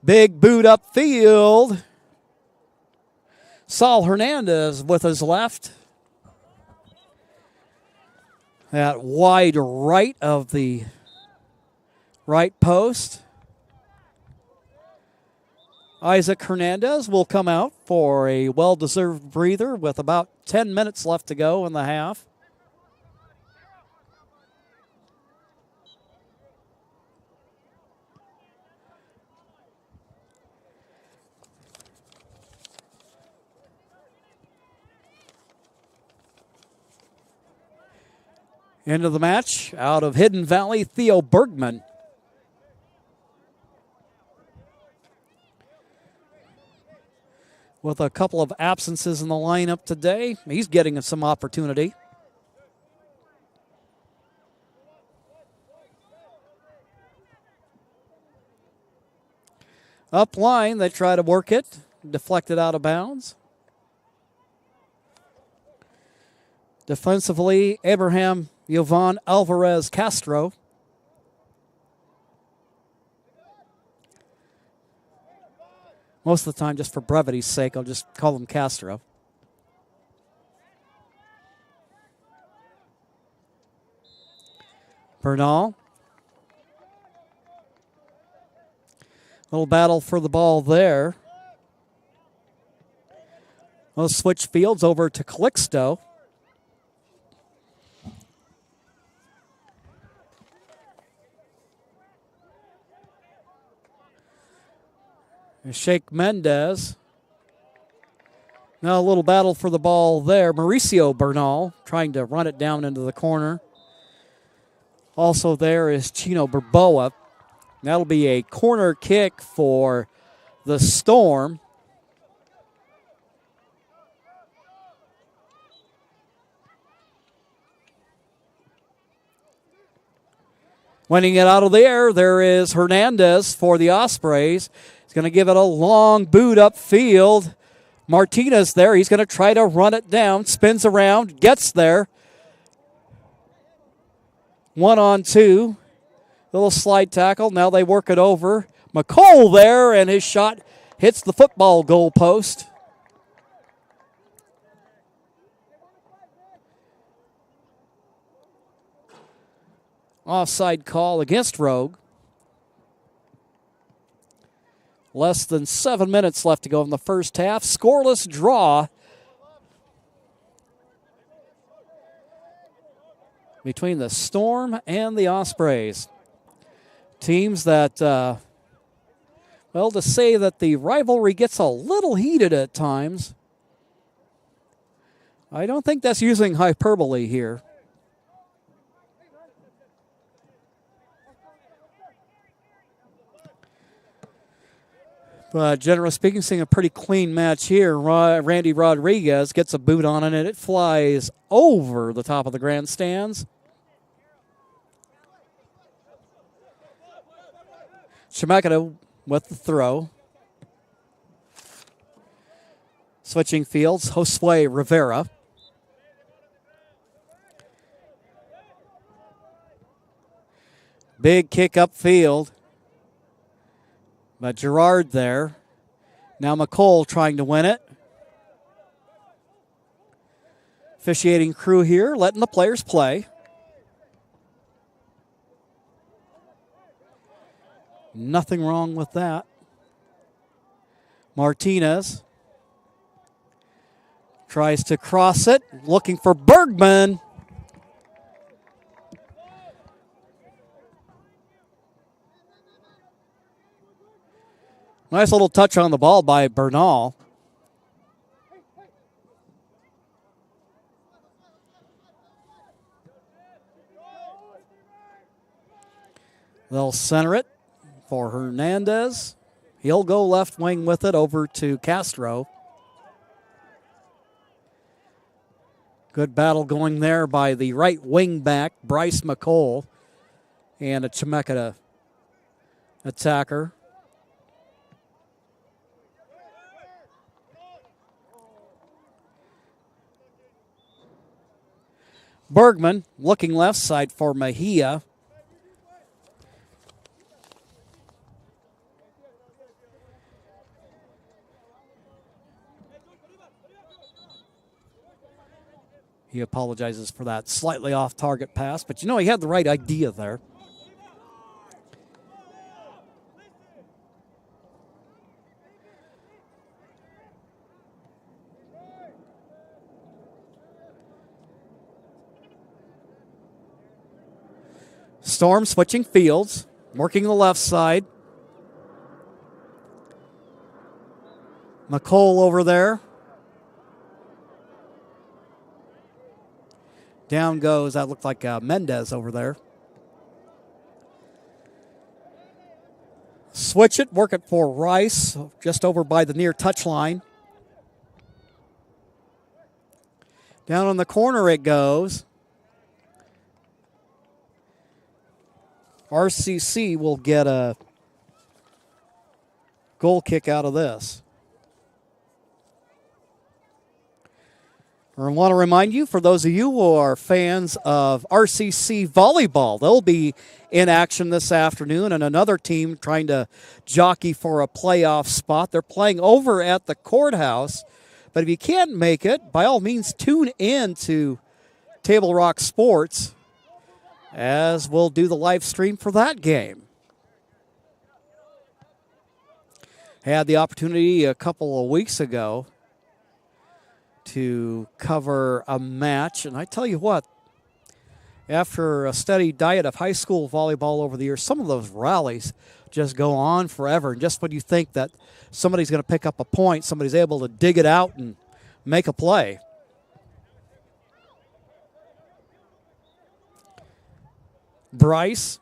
Big boot upfield. Saul Hernandez with his left. That wide right of the right post. Isaac Hernandez will come out for a well-deserved breather with about 10 minutes left to go in the half. Into the match, out of Hidden Valley, Theo Bergman. With a couple of absences in the lineup today, he's getting some opportunity. Up line, they try to work it, deflected out of bounds. Defensively, Abraham Yovan Alvarez Castro. Most of the time, just for brevity's sake, I'll just call him Castro. Bernal. Little battle for the ball there. We'll switch fields over to Calixto. Sheikh Mendez. Now a little battle for the ball there. Mauricio Bernal trying to run it down into the corner. Also there is Chino Berboa. That'll be a corner kick for the Storm. Winning it out of the air, there is Hernandez for the Ospreys. He's going to give it a long boot upfield. Martinez there. He's going to try to run it down. Spins around. Gets there. 1-on-2. Little slide tackle. Now they work it over. McCole there, and his shot hits the football goal post. Offside call against Rogue. Less than 7 minutes left to go in the first half. Scoreless draw between the Storm and the Ospreys. Teams that, well, to say that the rivalry gets a little heated at times, I don't think that's using hyperbole here. But generally speaking, seeing a pretty clean match here. Randy Rodriguez gets a boot on it, and it flies over the top of the grandstands. Chemeketa with the throw. Switching fields, Josue Rivera. Big kick upfield. But Gerard there. Now McCole trying to win it. Officiating crew here, letting the players play. Nothing wrong with that. Martinez tries to cross it, looking for Bergman. Nice little touch on the ball by Bernal. They'll center it for Hernandez. He'll go left wing with it over to Castro. Good battle going there by the right wing back, Bryce McCole, and a Chemeketa attacker. Bergman looking left side for Mejia. He apologizes for that slightly off-target pass, but you know he had the right idea there. Storm switching fields, working the left side. McCole over there. Down goes, that looked like Mendez over there. Switch it, work it for Rice, just over by the near touchline. Down on the corner it goes. RCC will get a goal kick out of this. I want to remind you, for those of you who are fans of RCC volleyball, they'll be in action this afternoon, and another team trying to jockey for a playoff spot. They're playing over at the courthouse, but if you can't make it, by all means, tune in to Table Rock Sports, as we'll do the live stream for that game. Had the opportunity a couple of weeks ago to cover a match, and I tell you what, after a steady diet of high school volleyball over the years, some of those rallies just go on forever. And just when you think that somebody's going to pick up a point, somebody's able to dig it out and make a play. Bryce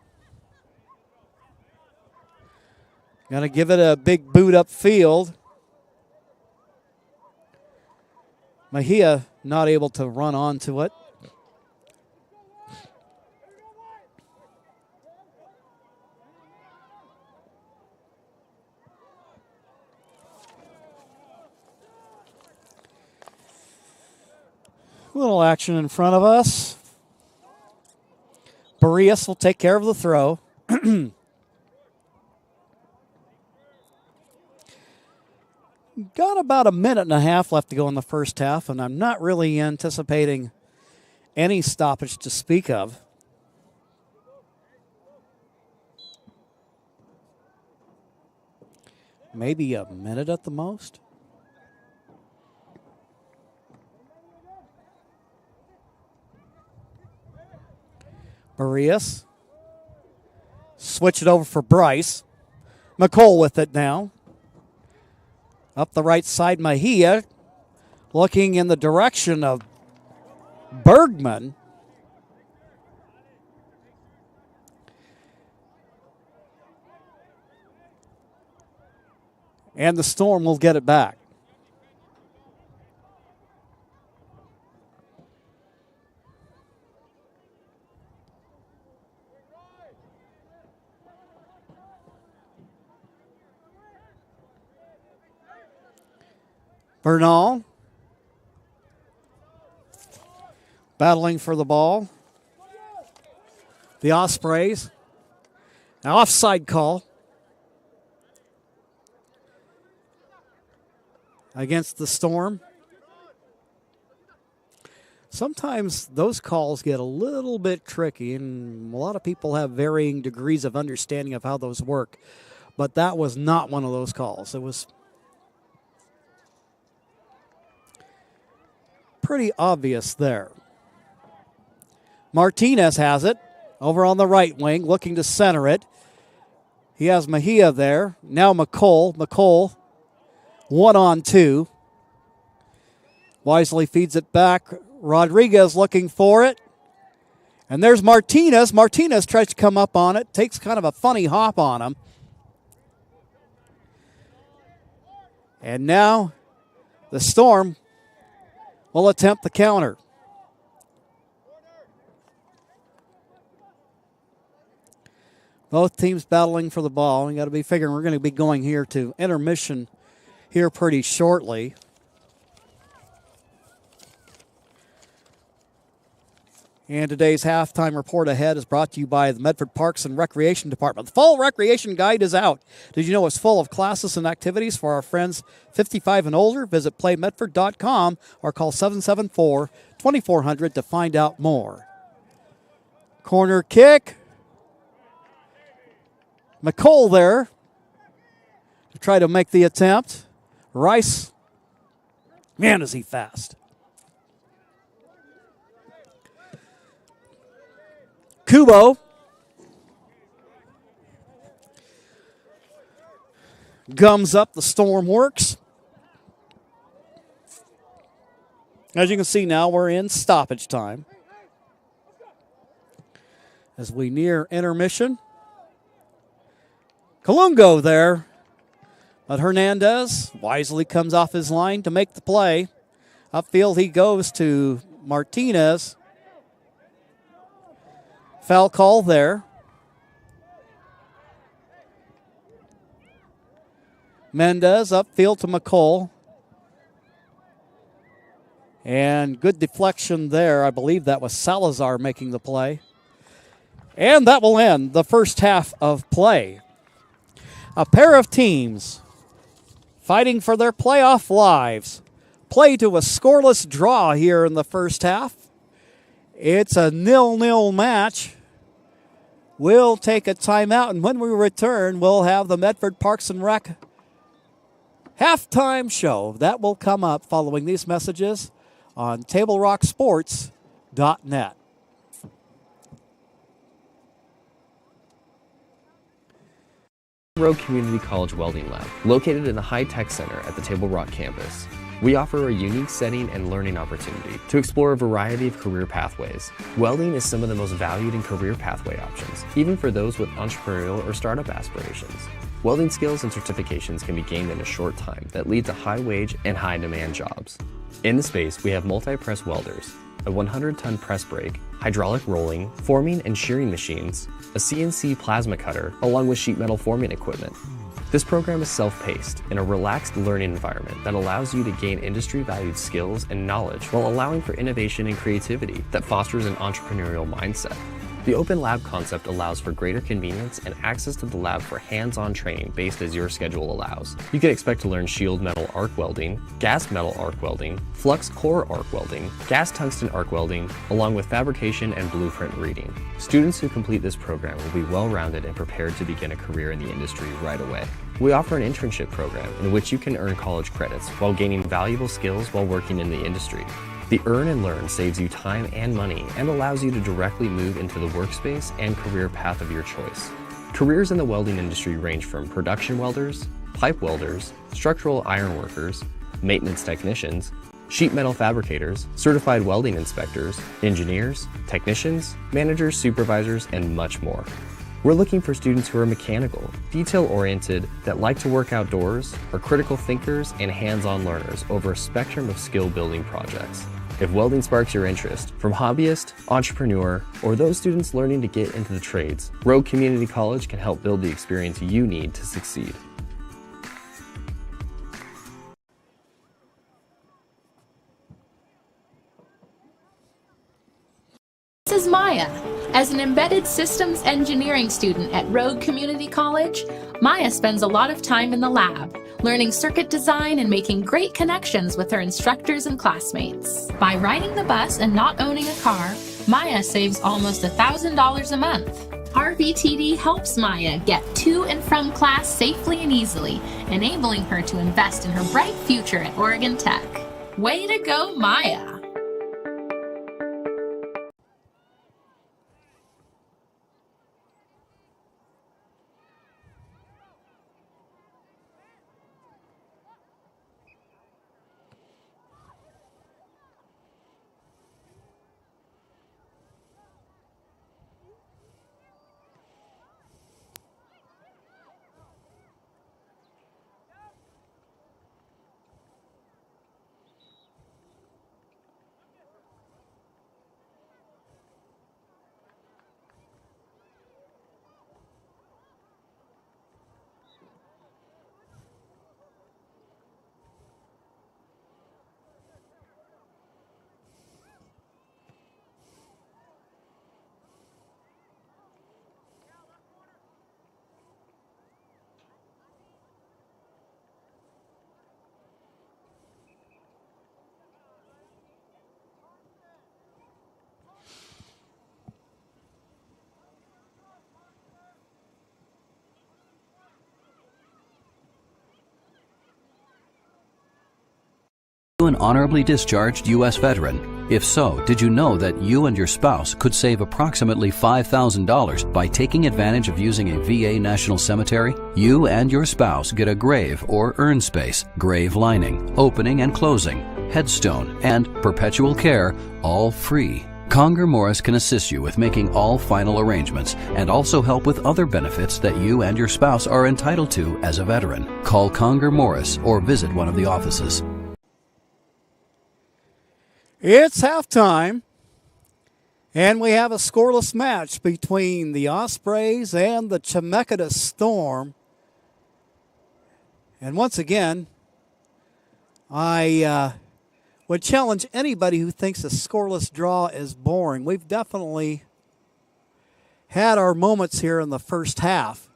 going to give it a big boot upfield. Mejia not able to run onto it. Little action in front of us. Barrios will take care of the throw. Got about a minute and a half left to go in the first half, and I'm not really anticipating any stoppage to speak of. Maybe a minute at the most. Barrios. Switch it over for Bryce. McCole with it now. Up the right side, Mejia, looking in the direction of Bergman. And the Storm will get it back. Bernal battling for the ball. The Ospreys. Now offside call against the Storm. Sometimes those calls get a little bit tricky, and a lot of people have varying degrees of understanding of how those work. But that was not one of those calls. It was pretty obvious there. Martinez has it over on the right wing, looking to center it. He has Mejia there. Now McCole. McCole, 1-on-2. Wisely feeds it back. Rodriguez looking for it. And there's Martinez. Martinez tries to come up on it. Takes kind of a funny hop on him. And now the Storm will attempt the counter. Both teams battling for the ball. You got to be figuring we're going to be going here to intermission here pretty shortly. And today's halftime report ahead is brought to you by the Medford Parks and Recreation Department. The Fall Recreation Guide is out. Did you know it's full of classes and activities for our friends 55 and older? Visit playmedford.com or call 774-2400 to find out more. Corner kick. McCole there to try to make the attempt. Rice. Man, is he fast. Kubo gums up. The Storm works. As you can see now, we're in stoppage time. as we near intermission. Colungo there, but Hernandez wisely comes off his line to make the play. Upfield he goes to Martinez. Foul call there. Mendez upfield to McCall. And good deflection there. I believe that was Salazar making the play. And that will end the first half of play. A pair of teams fighting for their playoff lives. Play to a scoreless draw here in the first half. It's a 0-0 match. We'll take a timeout, and when we return, we'll have the Medford Parks and Rec halftime show. That will come up following these messages on TableRockSports.net. Road Community College Welding Lab, located in the High Tech Center at the Table Rock campus. We offer a unique setting and learning opportunity to explore a variety of career pathways. Welding is some of the most valued in career pathway options, even for those with entrepreneurial or startup aspirations. Welding skills and certifications can be gained in a short time that lead to high wage and high demand jobs. In the space, we have multi-press welders, a 100-ton press brake, hydraulic rolling, forming and shearing machines, a CNC plasma cutter, along with sheet metal forming equipment. This program is self-paced in a relaxed learning environment that allows you to gain industry-valued skills and knowledge while allowing for innovation and creativity that fosters an entrepreneurial mindset. The open lab concept allows for greater convenience and access to the lab for hands-on training based as your schedule allows. You can expect to learn shield metal arc welding, gas metal arc welding, flux core arc welding, gas tungsten arc welding, along with fabrication and blueprint reading. Students who complete this program will be well-rounded and prepared to begin a career in the industry right away. We offer an internship program in which you can earn college credits while gaining valuable skills while working in the industry. The Earn and Learn saves you time and money and allows you to directly move into the workspace and career path of your choice. Careers in the welding industry range from production welders, pipe welders, structural iron workers, maintenance technicians, sheet metal fabricators, certified welding inspectors, engineers, technicians, managers, supervisors, and much more. We're looking for students who are mechanical, detail-oriented, that like to work outdoors, are critical thinkers, and hands-on learners over a spectrum of skill-building projects. If welding sparks your interest, from hobbyist, entrepreneur, or those students learning to get into the trades, Rogue Community College can help build the experience you need to succeed. This is Maya. As an embedded systems engineering student at Rogue Community College, Maya spends a lot of time in the lab, learning circuit design and making great connections with her instructors and classmates. By riding the bus and not owning a car, Maya saves almost $1,000 a month. RVTD helps Maya get to and from class safely and easily, enabling her to invest in her bright future at Oregon Tech. Way to go, Maya! You an honorably discharged U.S. veteran? If so, did you know that you and your spouse could save approximately $5,000 by taking advantage of using a VA National Cemetery? You and your spouse get a grave or urn space, grave lining, opening and closing, headstone, and perpetual care, all free. Conger Morris can assist you with making all final arrangements and also help with other benefits that you and your spouse are entitled to as a veteran. Call Conger Morris or visit one of the offices. It's halftime, and we have a scoreless match between the Ospreys and the Chemeketa Storm. And once again, I would challenge anybody who thinks a scoreless draw is boring. We've definitely had our moments here in the first half.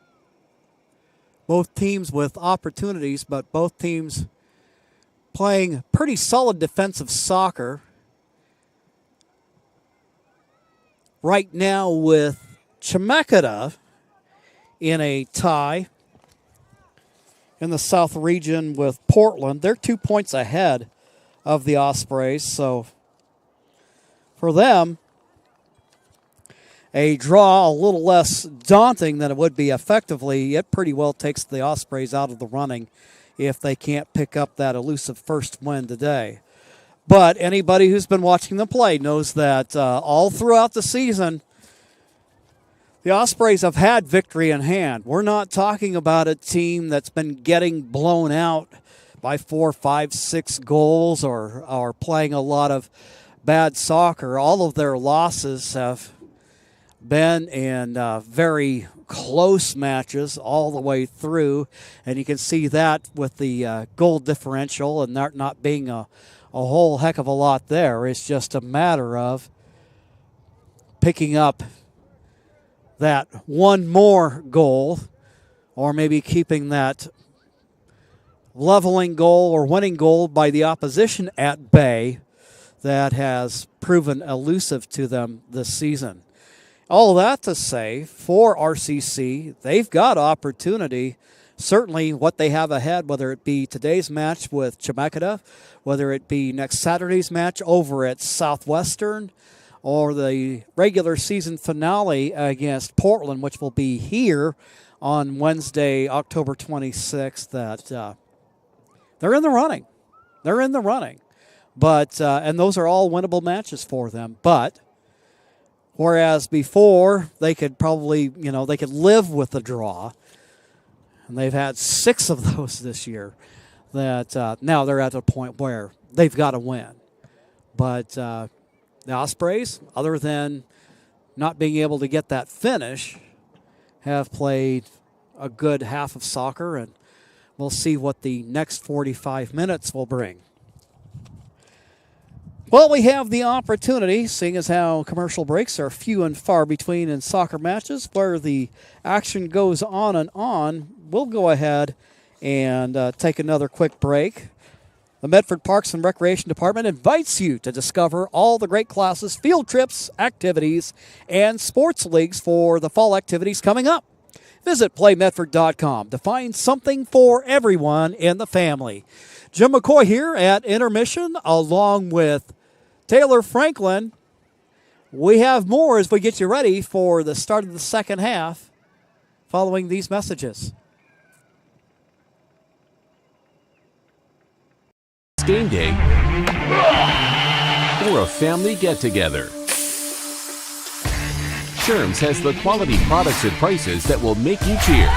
Both teams with opportunities, but both teams playing pretty solid defensive soccer. Right now with Chemeketa in a tie in the South region with Portland. They're 2 points ahead of the Ospreys, so for them, a draw a little less daunting than it would be effectively. It pretty well takes the Ospreys out of the running if they can't pick up that elusive first win today. But anybody who's been watching them play knows that all throughout the season, the Ospreys have had victory in hand. We're not talking about a team that's been getting blown out by 4, 5, 6 goals or playing a lot of bad soccer. All of their losses have been in very close matches all the way through, and you can see that with the goal differential and there not being a whole heck of a lot there. It's just a matter of picking up that one more goal or maybe keeping that leveling goal or winning goal by the opposition at bay that has proven elusive to them this season. All that to say, for RCC, they've got opportunity. Certainly what they have ahead, whether it be today's match with Chemeketa, whether it be next Saturday's match over at Southwestern, or the regular season finale against Portland, which will be here on Wednesday, October 26th, that they're in the running. They're in the running. But and those are all winnable matches for them. But whereas before they could probably, they could live with the draw, and they've had 6 of those this year, that now they're at a point where they've got to win. But the Ospreys, other than not being able to get that finish, have played a good half of soccer, and we'll see what the next 45 minutes will bring. Well, we have the opportunity, seeing as how commercial breaks are few and far between in soccer matches, where the action goes on and on. We'll go ahead and take another quick break. The Medford Parks and Recreation Department invites you to discover all the great classes, field trips, activities, and sports leagues for the fall activities coming up. Visit playmedford.com to find something for everyone in the family. Jim McCoy here at Intermission, along with Taylor Franklin. We have more as we get you ready for the start of the second half following these messages. Game day or a family get-together. Sherm's has the quality products and prices that will make you cheer.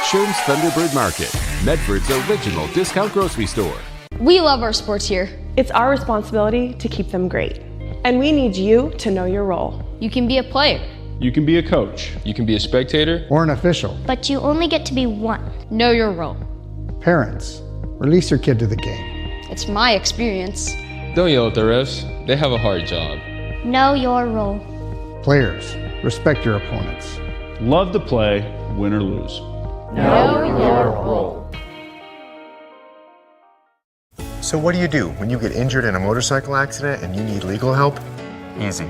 Sherm's Thunderbird Market, Medford's original discount grocery store. We love our sports here. It's our responsibility to keep them great. And we need you to know your role. You can be a player. You can be a coach. You can be a spectator. Or an official. But you only get to be one. Know your role. Parents, release your kid to the game. It's my experience. Don't yell at the refs. They have a hard job. Know your role. Players, respect your opponents. Love to play, win or lose. Know your role. So what do when you get injured in a motorcycle accident and you need legal help? Easy.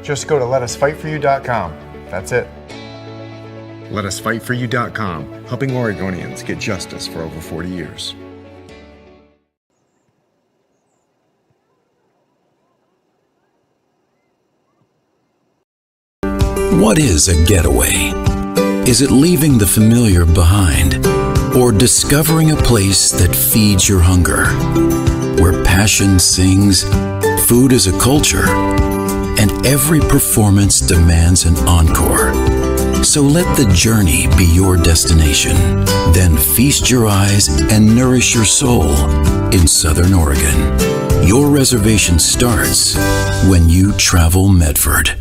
Just go to letusfightforyou.com. That's it. Letusfightforyou.com, helping Oregonians get justice for over 40 years. What is a getaway? Is it leaving the familiar behind? Or discovering a place that feeds your hunger? Where passion sings, food is a culture, and every performance demands an encore. So let the journey be your destination. Then feast your eyes and nourish your soul in Southern Oregon. Your reservation starts when you travel Medford.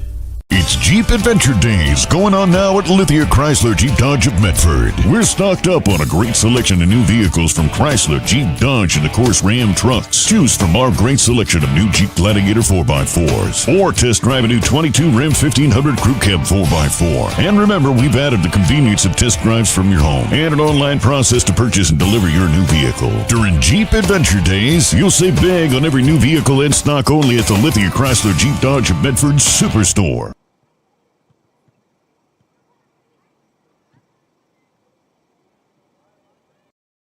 It's Jeep Adventure Days going on now at Lithia Chrysler Jeep Dodge of Medford. We're stocked up on a great selection of new vehicles from Chrysler, Jeep, Dodge, and of course Ram trucks. Choose from our great selection of new Jeep Gladiator 4x4s or test drive a new 22 Ram 1500 Crew Cab 4x4. And remember, we've added the convenience of test drives from your home and an online process to purchase and deliver your new vehicle. During Jeep Adventure Days, you'll save big on every new vehicle in stock only at the Lithia Chrysler Jeep Dodge of Medford Superstore.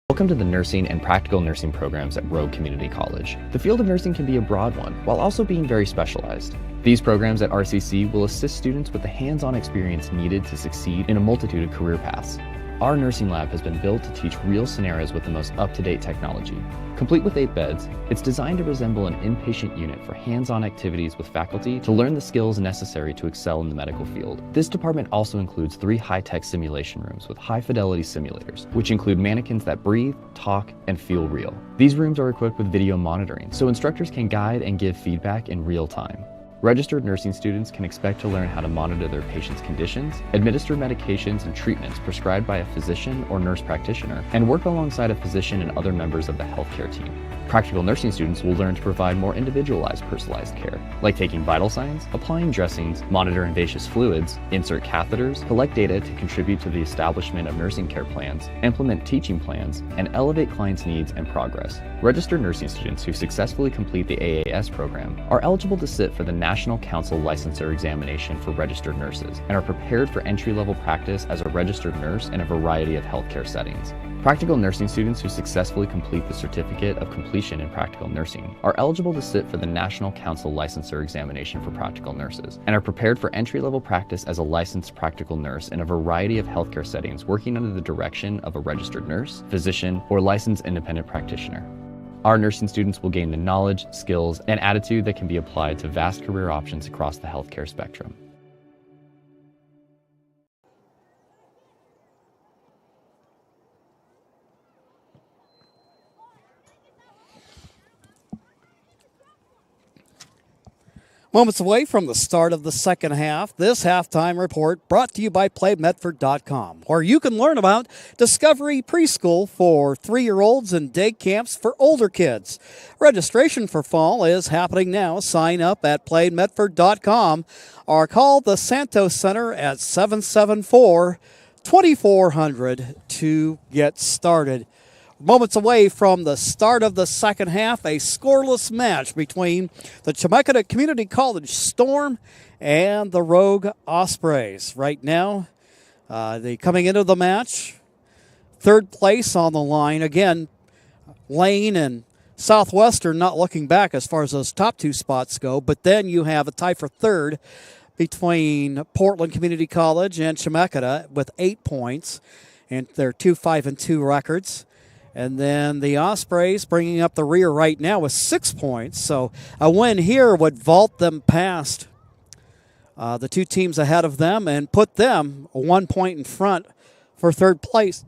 Welcome to the nursing and practical nursing programs at Rogue Community College. The field of nursing can be a broad one, while also being very specialized. These programs at RCC will assist students with the hands-on experience needed to succeed in a multitude of career paths. Our nursing lab has been built to teach real scenarios with the most up-to-date technology. Complete with 8 beds, it's designed to resemble an inpatient unit for hands-on activities with faculty to learn the skills necessary to excel in the medical field. This department also includes 3 high-tech simulation rooms with high-fidelity simulators, which include mannequins that breathe, talk, and feel real. These rooms are equipped with video monitoring, so instructors can guide and give feedback in real time. Registered nursing students can expect to learn how to monitor their patients' conditions, administer medications and treatments prescribed by a physician or nurse practitioner, and work alongside a physician and other members of the healthcare team. Practical nursing students will learn to provide more individualized, personalized care, like taking vital signs, applying dressings, monitor invasive fluids, insert catheters, collect data to contribute to the establishment of nursing care plans, implement teaching plans, and elevate clients' needs and progress. Registered nursing students who successfully complete the AAS program are eligible to sit for the National Council Licensure Examination for registered nurses and are prepared for entry-level practice as a registered nurse in a variety of healthcare settings. Practical nursing students who successfully complete the Certificate of Completion in Practical Nursing are eligible to sit for the National Council Licensure Examination for Practical Nurses and are prepared for entry-level practice as a licensed practical nurse in a variety of healthcare settings working under the direction of a registered nurse, physician, or licensed independent practitioner. Our nursing students will gain the knowledge, skills, and attitude that can be applied to vast career options across the healthcare spectrum. Moments away from the start of the second half, this halftime report brought to you by PlayMedford.com, where you can learn about Discovery Preschool for 3-year-olds and day camps for older kids. Registration for fall is happening now. Sign up at PlayMedford.com or call the Santos Center at 774-2400 to get started. Moments away from the start of the second half, a scoreless match between the Chemeketa Community College Storm and the Rogue Ospreys. Right now, they coming into the match, third place on the line. Again, Lane and Southwestern not looking back as far as those top 2 spots go, but then you have a tie for third between Portland Community College and Chemeketa with 8 points, and their 2-5-2 records. And then the Ospreys bringing up the rear right now with 6 points. So a win here would vault them past the 2 teams ahead of them and put them 1 point in front for third place.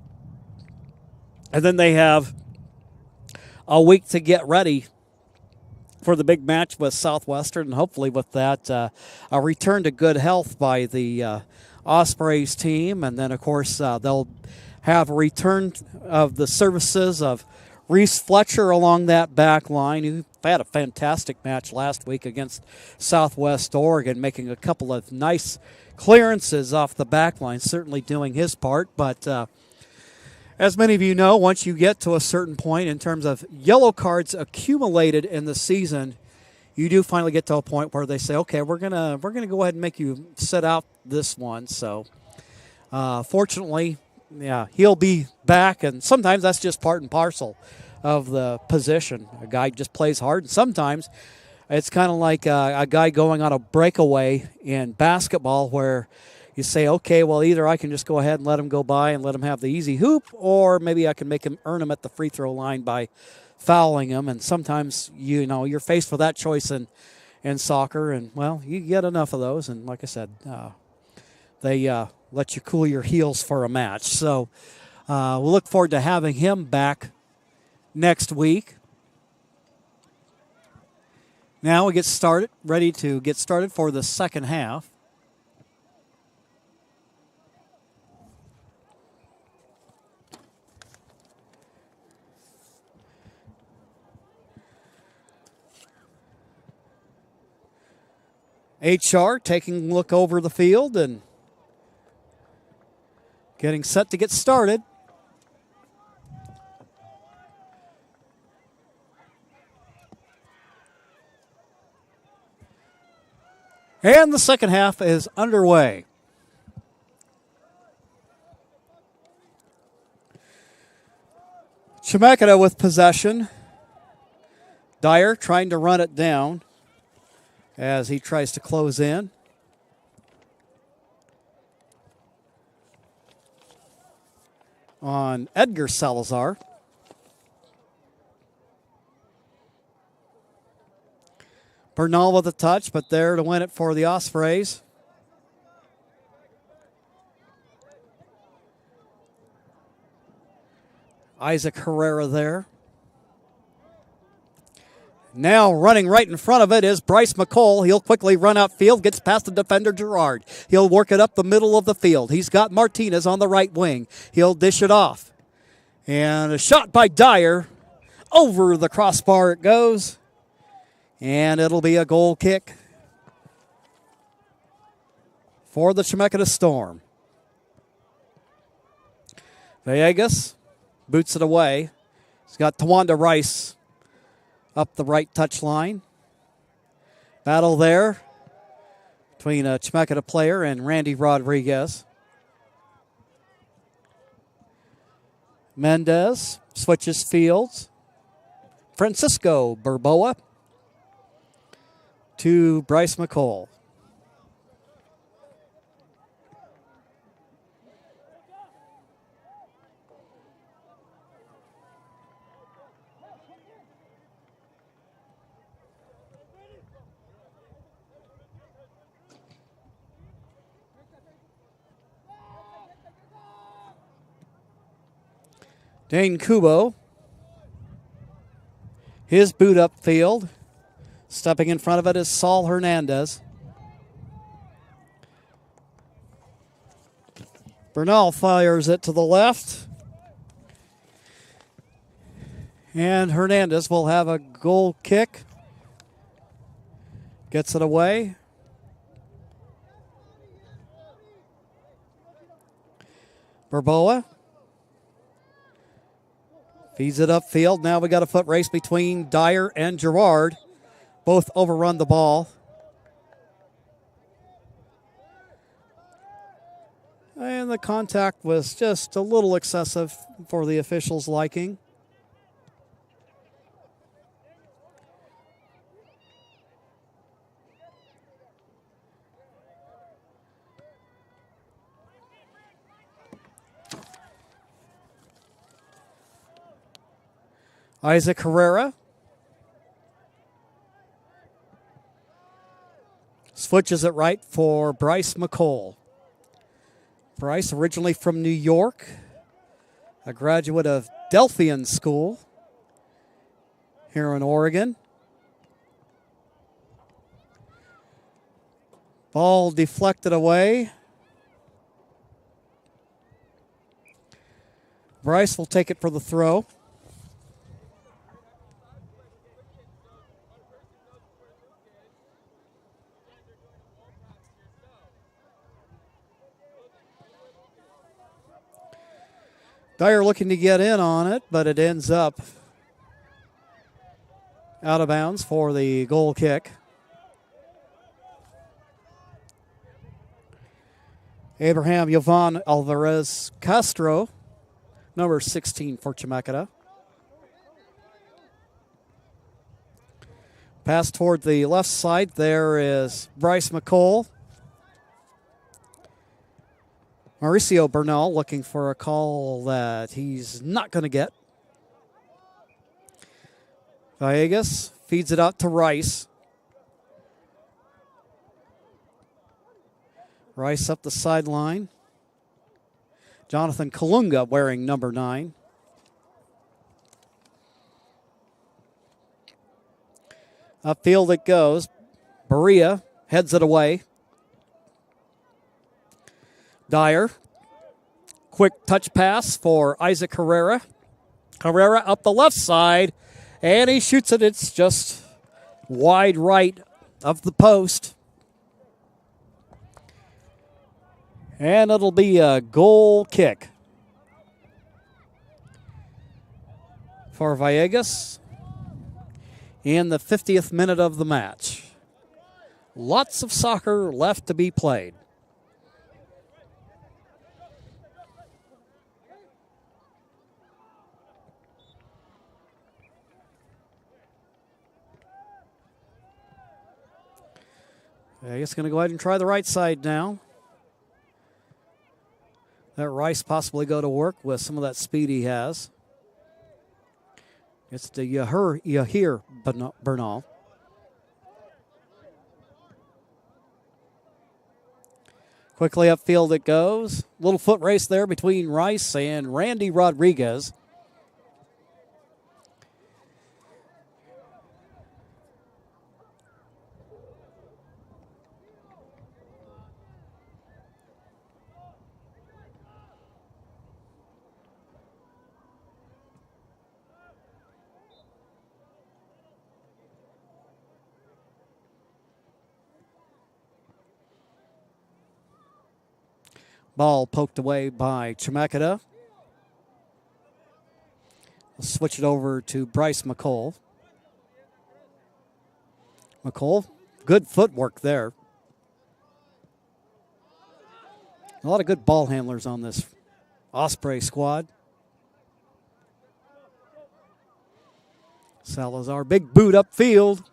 And then they have a week to get ready for the big match with Southwestern. And hopefully with that, a return to good health by the Ospreys team. And then, of course, they'll have a return of the services of Reese Fletcher along that back line, who had a fantastic match last week against Southwest Oregon, making a couple of nice clearances off the back line, certainly doing his part. But as many of you know, once you get to a certain point in terms of yellow cards accumulated in the season, you do finally get to a point where they say, okay, we're gonna go ahead and make you sit out this one. So fortunately, yeah, he'll be back, and sometimes that's just part and parcel of the position. A guy just plays hard, and sometimes it's kind of like a guy going on a breakaway in basketball where you say, okay, well, either I can just go ahead and let him go by and let him have the easy hoop, or maybe I can make him earn him at the free throw line by fouling him. And sometimes, you're faced with that choice in in soccer, and, well, you get enough of those, and like I said, they let you cool your heels for a match. So we'll look forward to having him back next week. Now we get started, ready to get started for the second half. HR taking a look over the field and getting set to get started. And the second half is underway. Chemeketa with possession. Dyer trying to run it down as he tries to close in. On Edgar Salazar. Bernal with a touch, but there to win it for the Ospreys. Isaac Herrera there. Now running right in front of it is Bryce McCall. He'll quickly run outfield, gets past the defender Gerard. He'll work it up the middle of the field. He's got Martinez on the right wing. He'll dish it off. And a shot by Dyer. Over the crossbar it goes. And it'll be a goal kick for the Chemeketa Storm. Villegas boots it away. He's got Tawanda Rice up the right touch line. Battle there between a Chemeketa player and Randy Rodriguez. Mendez switches fields. Francisco Burboa to Bryce McCall. Dane Kubo. His boot up field. Stepping in front of it is Saul Hernandez. Bernal fires it to the left. And Hernandez will have a goal kick. Gets it away. Burboa. Feeds it upfield. Now we got a foot race between Dyer and Gerard. Both overrun the ball. And the contact was just a little excessive for the officials' liking. Isaac Herrera switches it right for Bryce McCall. Bryce, originally from New York, a graduate of Delphian School here in Oregon. Ball deflected away. Bryce will take it for the throw. Dyer looking to get in on it, but it ends up out of bounds for the goal kick. Abraham Yovan Alvarez Castro, number 16 for Chemeketa. Pass toward the left side. There is Bryce McCall. Mauricio Bernal looking for a call that he's not going to get. Villegas feeds it out to Rice. Rice up the sideline. Jonathan Kalunga wearing number 9. Upfield it goes. Berea heads it away. Dyer. Quick touch pass for Isaac Herrera. Herrera up the left side, and he shoots it. It's just wide right of the post. And it'll be a goal kick for Villegas in the 50th minute of the match. Lots of soccer left to be played. Vegas going to go ahead and try the right side now. Let Rice possibly go to work with some of that speed he has. It's to Yahir Bernal. Quickly upfield it goes. Little foot race there between Rice and Randy Rodriguez. Ball poked away by Chemeketa. We'll switch it over to Bryce McCall. McCall, good footwork there. A lot of good ball handlers on this Osprey squad. Salazar, big boot upfield.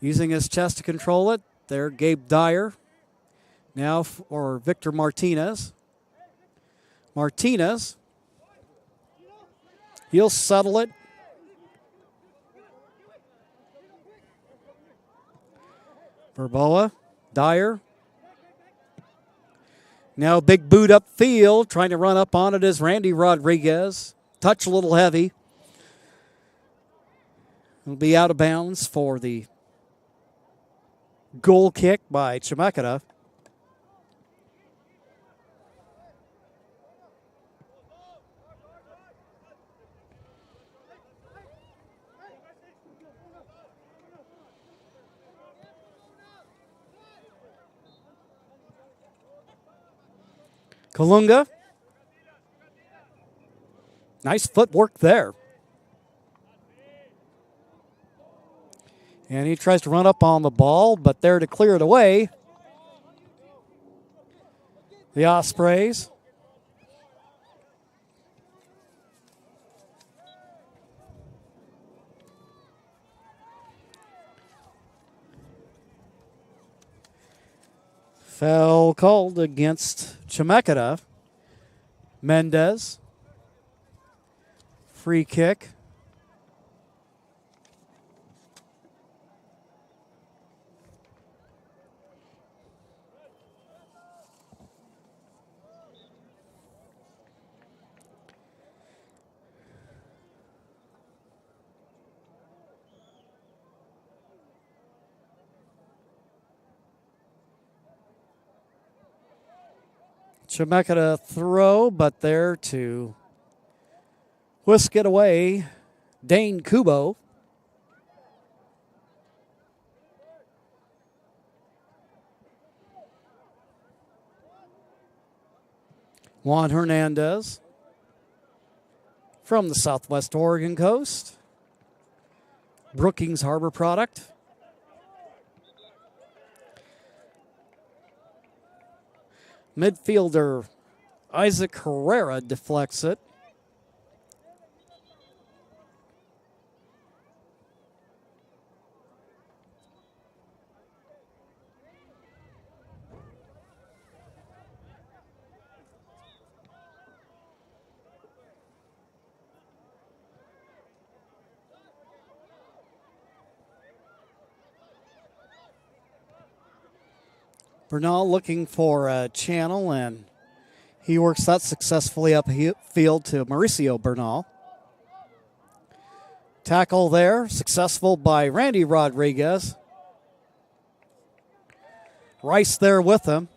Using his chest to control it. There, Gabe Dyer. Now for Victor Martinez. Martinez. He'll settle it. Verboa. Dyer. Now big boot upfield. Trying to run up on it is Randy Rodriguez. Touch a little heavy. It'll be out of bounds for the goal kick by Chemeketa. Kalunga. Nice footwork there. And he tries to run up on the ball, but there to clear it away. The Ospreys. Foul called against Chemeketa. Mendez. Free kick. Chemeketa throw, but there to whisk it away, Dane Kubo. Juan Hernandez from the Southwest Oregon coast. Brookings Harbor product. Midfielder Isaac Herrera deflects it. Bernal looking for a channel, and he works that successfully upfield to Mauricio Bernal. Tackle there, successful by Randy Rodriguez. Rice there with him.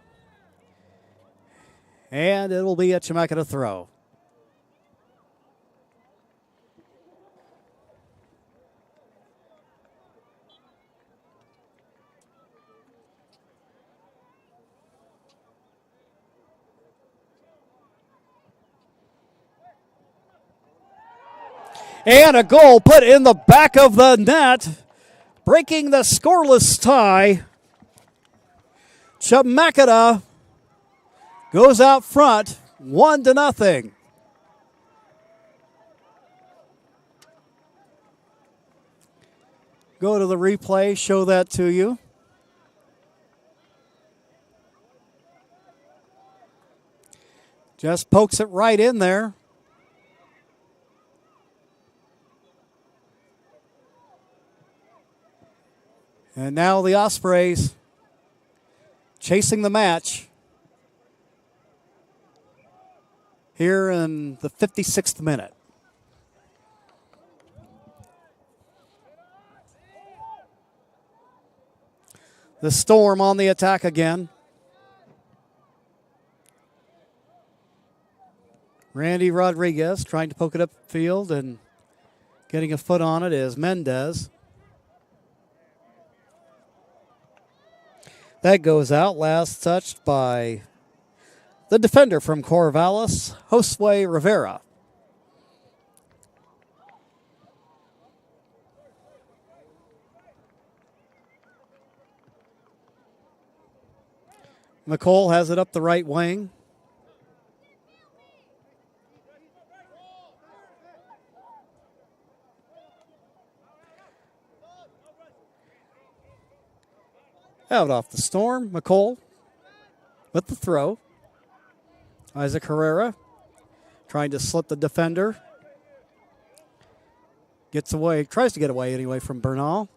And it'll be a Chemeketa throw. And a goal put in the back of the net, breaking the scoreless tie. Chemeketa goes out front, 1-0. Go to the replay, show that to you. Just pokes it right in there. And now the Ospreys chasing the match here in the 56th minute. The Storm on the attack again. Randy Rodriguez trying to poke it upfield, and getting a foot on it is Mendez. That goes out, last touched by the defender from Corvallis, Josue Rivera. McCole has it up the right wing. Out off the Storm, McCole with the throw. Isaac Herrera trying to slip the defender. Gets away, tries to get away anyway from Bernal.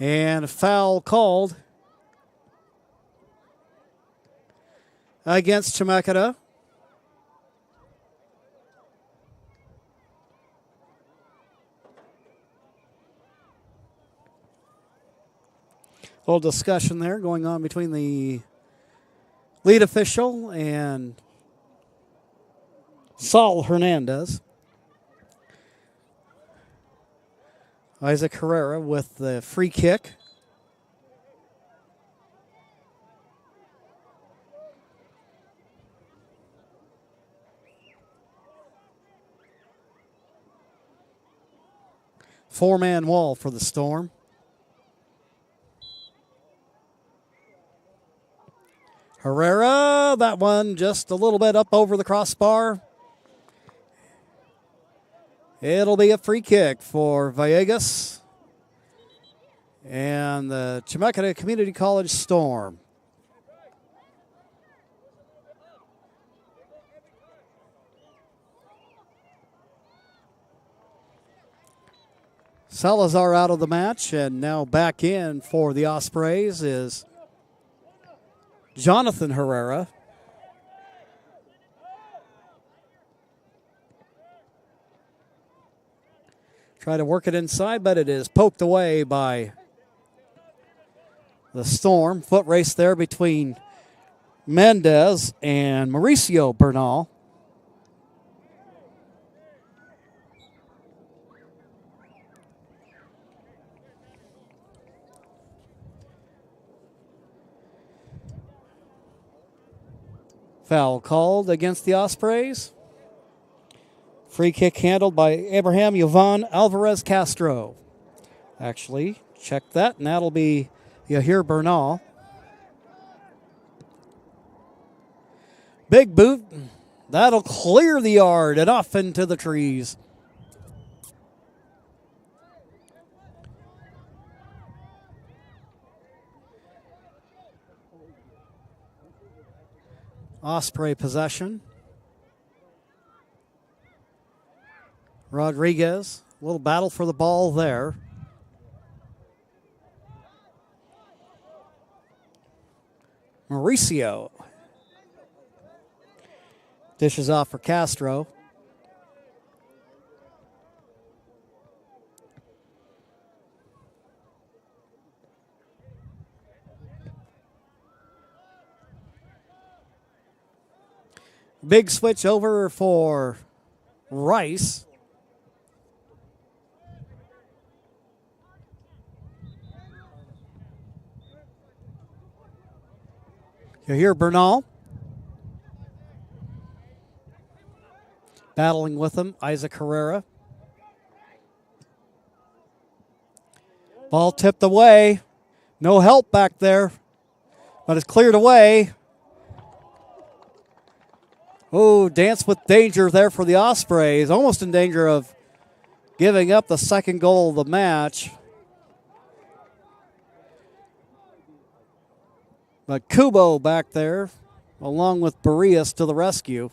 And a foul called against Chemeketa. A little discussion there going on between the lead official and Saul Hernandez. Isaac Herrera with the free kick. Four-man wall for the Storm. Herrera, that one just a little bit up over the crossbar. It'll be a free kick for Villegas and the Chemeketa Community College Storm. Salazar out of the match, and now back in for the Ospreys is Jonathan Herrera. Try to work it inside, but it is poked away by the Storm. Foot race there between Mendez and Mauricio Bernal. Foul called against the Ospreys. Free kick handled by Abraham Yvonne Alvarez Castro. Actually, check that, and that'll be Yahir Bernal. Big boot. That'll clear the yard and off into the trees. Osprey possession. Rodriguez, a little battle for the ball there. Mauricio dishes off for Castro. Big switch over for Rice. You hear Bernal battling with him, Isaac Herrera. Ball tipped away. No help back there, but it's cleared away. Oh, dance with danger there for the Ospreys. Almost in danger of giving up the second goal of the match. But Kubo back there, along with Barrias to the rescue.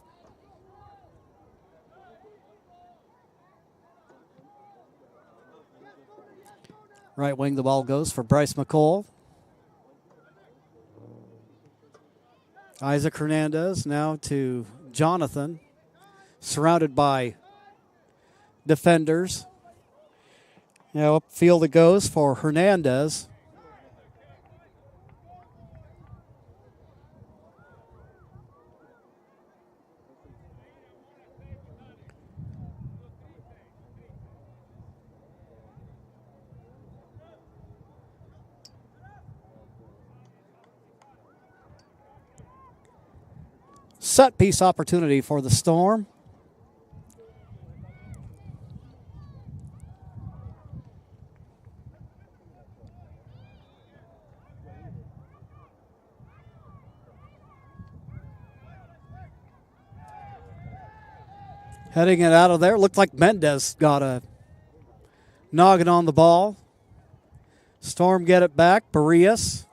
Right wing, the ball goes for Bryce McCall. Isaac Hernandez now to Jonathan, surrounded by defenders. Now upfield it goes for Hernandez. Set piece opportunity for the Storm. Heading it out of there. Looked like Mendez got a noggin on the ball. Storm get it back. Barrias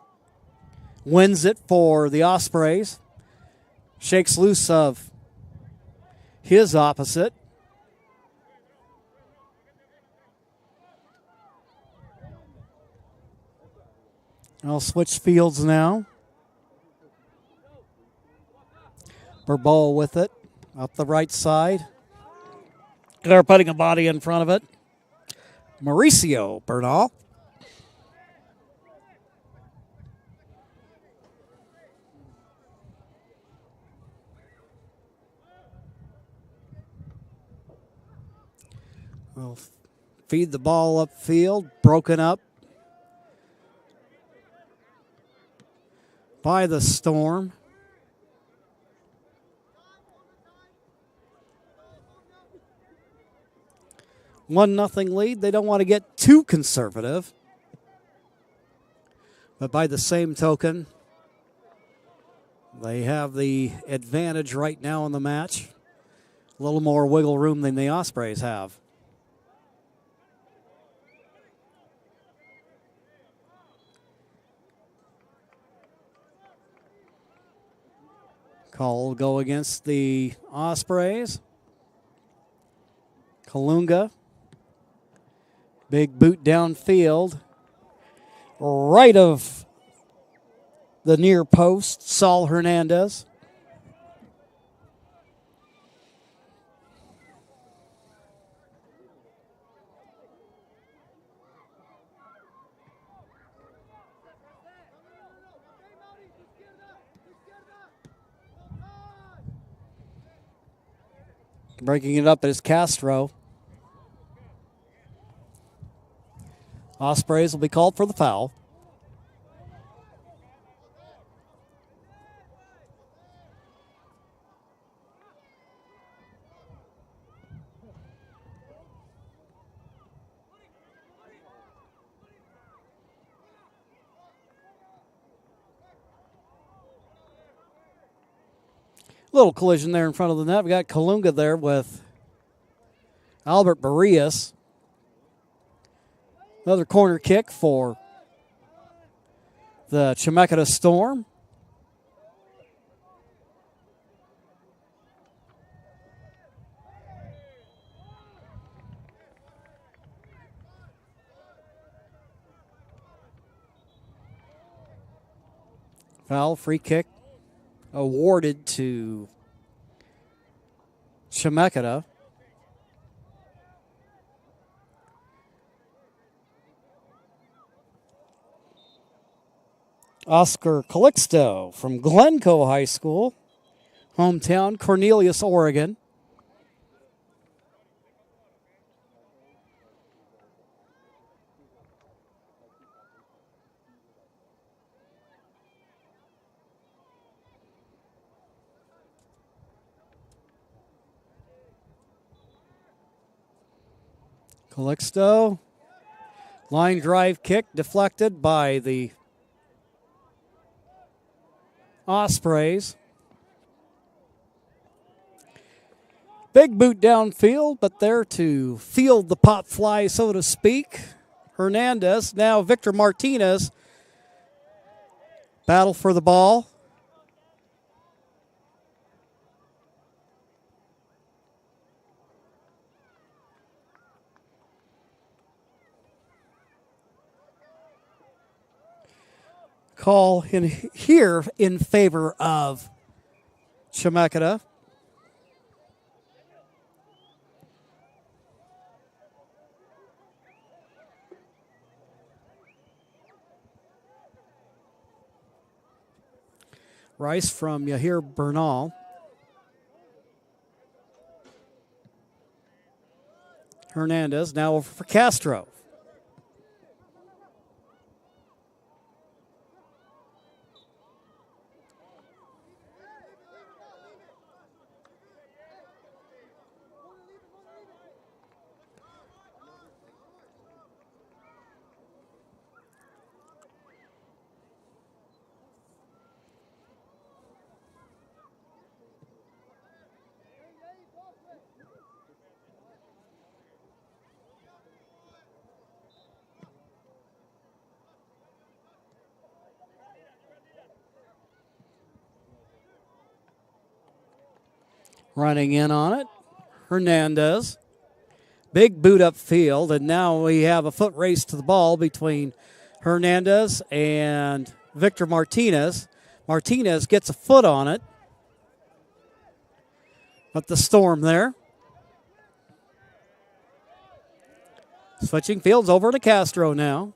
wins it for the Ospreys. Shakes loose of his opposite. I'll switch fields now. Burboa with it up the right side. They're putting a body in front of it. Mauricio Bernal. Will feed the ball upfield, broken up by the Storm. One nothing lead. They don't want to get too conservative. But by the same token, they have the advantage right now in the match. A little more wiggle room than the Ospreys have. Call will go against the Ospreys. Kalunga. Big boot downfield. Right of the near post, Saul Hernandez. Breaking it up is Castro. Ospreys will be called for the foul. Little collision there in front of the net. We got Kalunga there with Albert Barrias. Another corner kick for the Chemeketa Storm. Foul, free kick awarded to Chemeketa. Oscar Calixto from Glencoe High School, hometown, Cornelius, Oregon. Calixto, line drive kick deflected by the Ospreys. Big boot downfield, but there to field the pop fly, so to speak. Hernandez, now Victor Martinez. Battle for the ball. Call in here in favor of Chemeketa. Rice from Yahir Bernal. Hernandez now over for Castro. Running in on it, Hernandez. Big boot upfield, and now we have a foot race to the ball between Hernandez and Victor Martinez. Martinez gets a foot on it, but the storm there. Switching fields over to Castro now.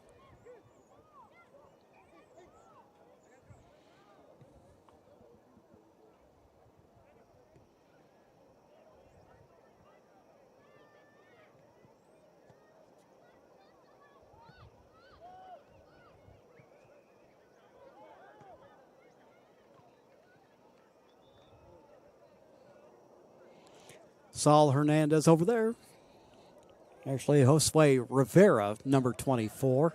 Saul Hernandez over there. Actually, Josue Rivera, number 24.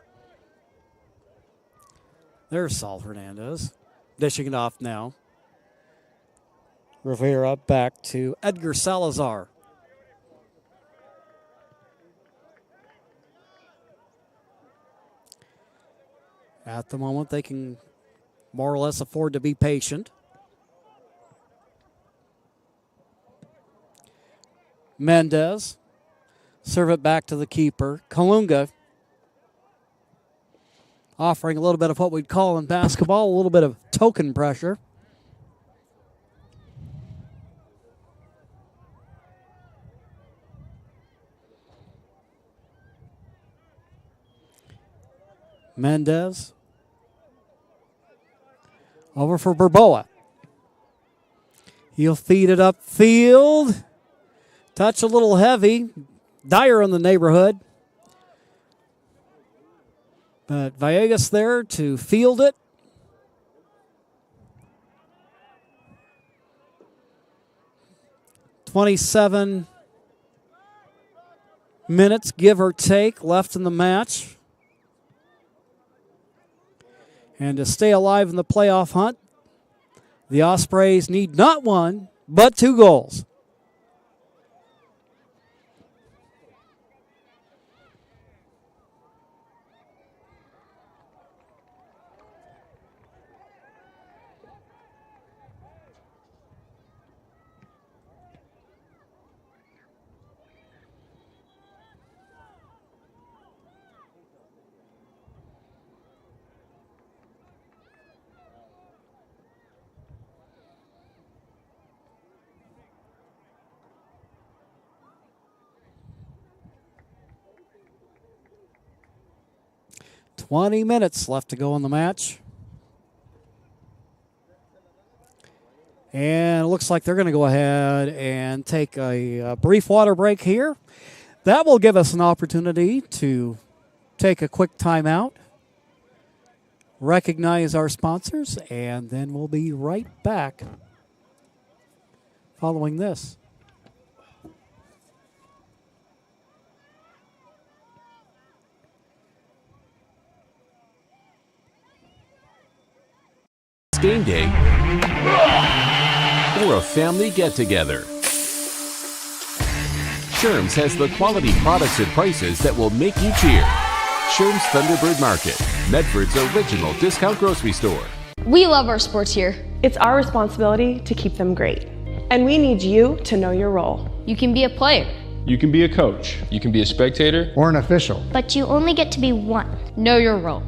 There's Saul Hernandez. Dishing it off now. Rivera back to Edgar Salazar. At the moment, they can more or less afford to be patient. Mendez, serve it back to the keeper. Kalunga offering a little bit of what we'd call in basketball, a little bit of token pressure. Mendez over for Burboa. He'll feed it upfield. Touch a little heavy. Dyer in the neighborhood. But Villegas there to field it. "27 minutes, give or take, left in the match. And to stay alive in the playoff hunt, the Ospreys need not one, but 2 goals. 20 minutes left to go in the match. And it looks like they're going to go ahead and take a brief water break here. That will give us an opportunity to take a quick timeout, recognize our sponsors, and then we'll be right back following this. Game day or a family get-together. Sherm's has the quality products and prices that will make you cheer. Sherm's Thunderbird Market, Medford's original discount grocery store. We love our sports here. It's our responsibility to keep them great. And we need you to know your role. You can be a player. You can be a coach. You can be a spectator. Or an official. But you only get to be one. Know your role.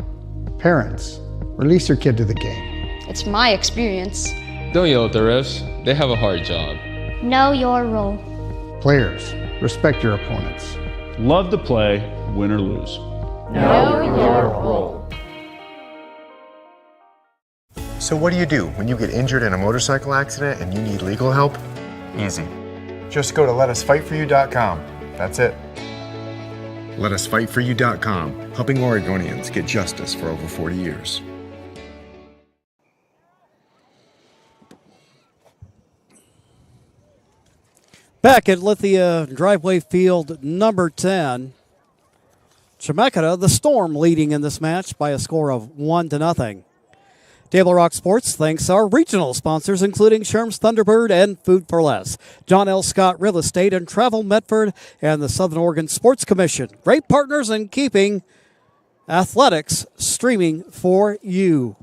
Parents, release your kid to the game. It's my experience. Don't yell at the refs. They have a hard job. Know your role. Players, respect your opponents. Love to play, win or lose. Know your role. So what do when you get injured in a motorcycle accident and you need legal help? Easy. Just go to letusfightforyou.com. That's it. Letusfightforyou.com, helping Oregonians get justice for over 40 years. Back at Lithia Driveway Field number 10, Chemeketa, the Storm, leading in this match by a score of 1-0. Table Rock Sports thanks our regional sponsors, including Sherm's Thunderbird and Food for Less, John L. Scott Real Estate and Travel Medford, and the Southern Oregon Sports Commission. Great partners in keeping athletics streaming for you.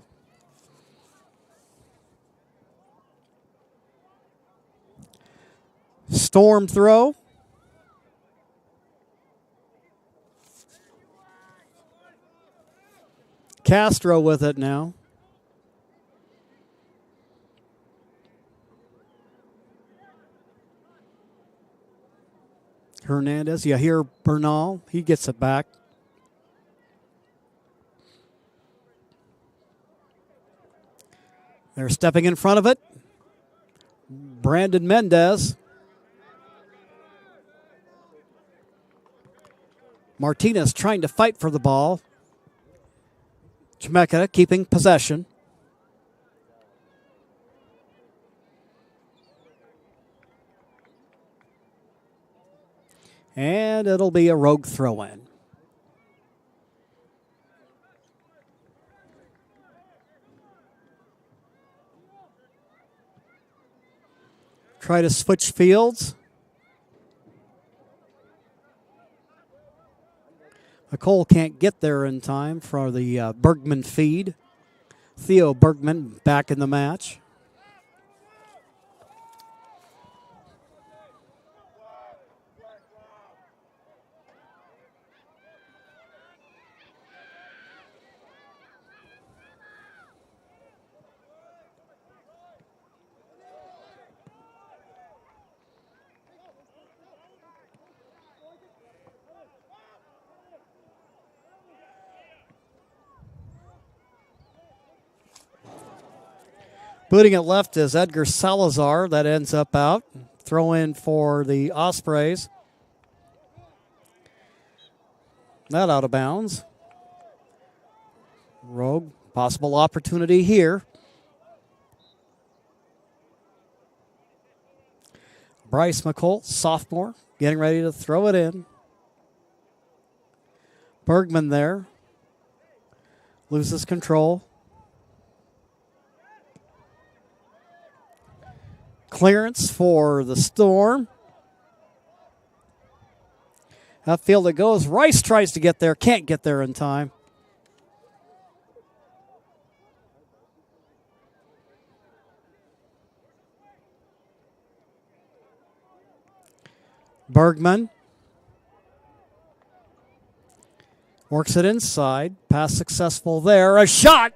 Storm throw. Castro with it now. Hernandez, you hear Bernal, he gets it back. They're stepping in front of it. Brandon Mendez. Martinez trying to fight for the ball. Chemeketa keeping possession. And it'll be a rogue throw-in. Try to switch fields. McCole can't get there in time for the Bergman feed. Theo Bergman back in the match. Booting it left is Edgar Salazar. That ends up out. Throw in for the Ospreys. That out of bounds. Rogue, possible opportunity here. Bryce McColt, sophomore, getting ready to throw it in. Bergman there. Loses control. Clearance for the Storm. Upfield it goes. Rice tries to get there. Can't get there in time. Bergman. Works it inside. Pass successful there. A shot!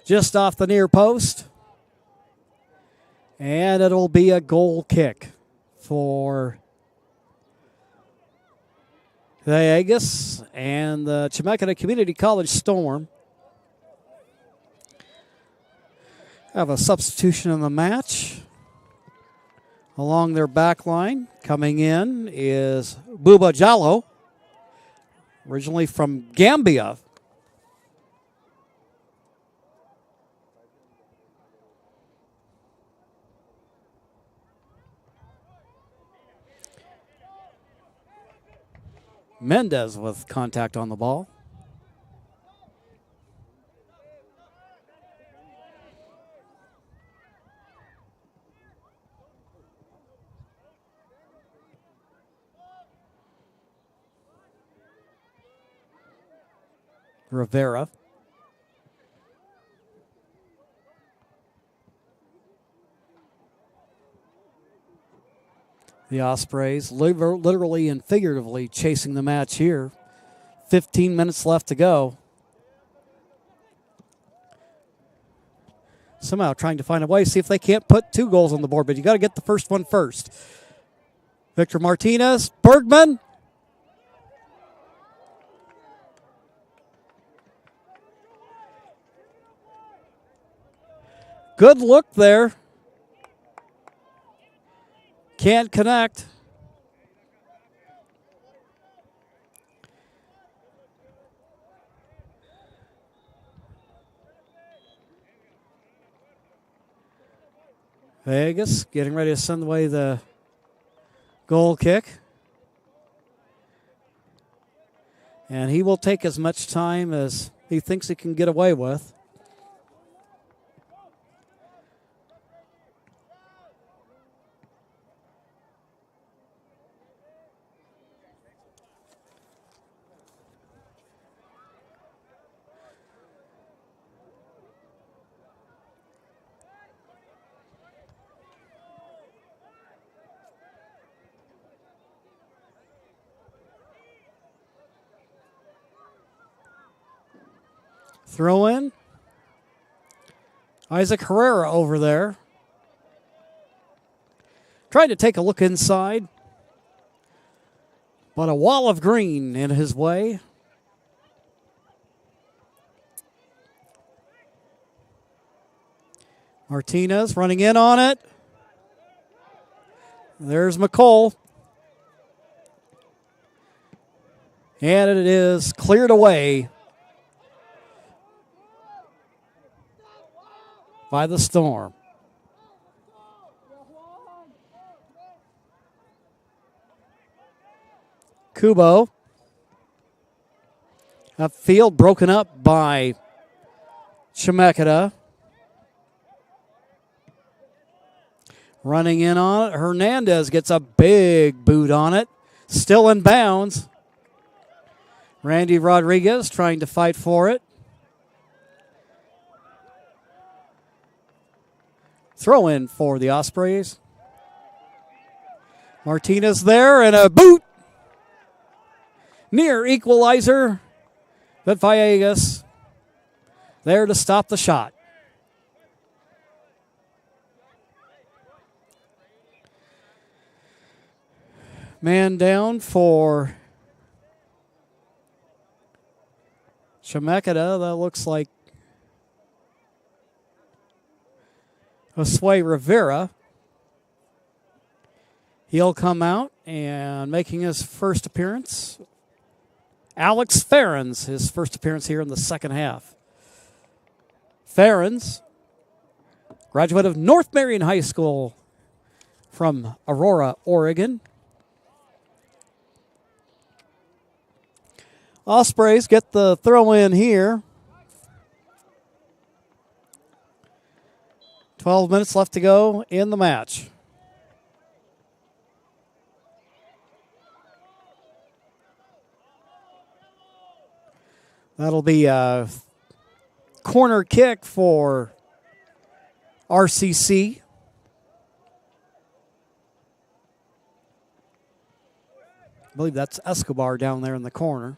Just off the near post. And it'll be a goal kick for Vegas and the Chemeketa Community College Storm have a substitution in the match. Along their back line, coming in is Buba Jallo, originally from Gambia. Mendez with contact on the ball. Rivera. The Ospreys literally and figuratively chasing the match here. 15 minutes left to go. Somehow trying to find a way, see if they can't put 2 goals on the board, but you got to get the first one first. Victor Martinez, Bergman. Good look there. Can't connect. Vegas getting ready to send away the goal kick. And he will take as much time as he thinks he can get away with. Throw in. Isaac Herrera over there. Trying to take a look inside. But a wall of green in his way. Martinez running in on it. There's McCole. And it is cleared away by the Storm. Kubo. Upfield broken up by Chemeketa. Running in on it. Hernandez gets a big boot on it. Still in bounds. Randy Rodriguez trying to fight for it. Throw in for the Ospreys. Martinez there and a boot. Near equalizer. But Villegas there to stop the shot. Man down for Chemeketa. That looks like Josue Rivera. He'll come out and making his first appearance. Alex Ferens, his first appearance here in the second half. Ferens, graduate of North Marion High School from Aurora, Oregon. Ospreys get the throw in here. 12 minutes left to go in the match. That'll be a corner kick for RCC. I believe that's Escobar down there in the corner.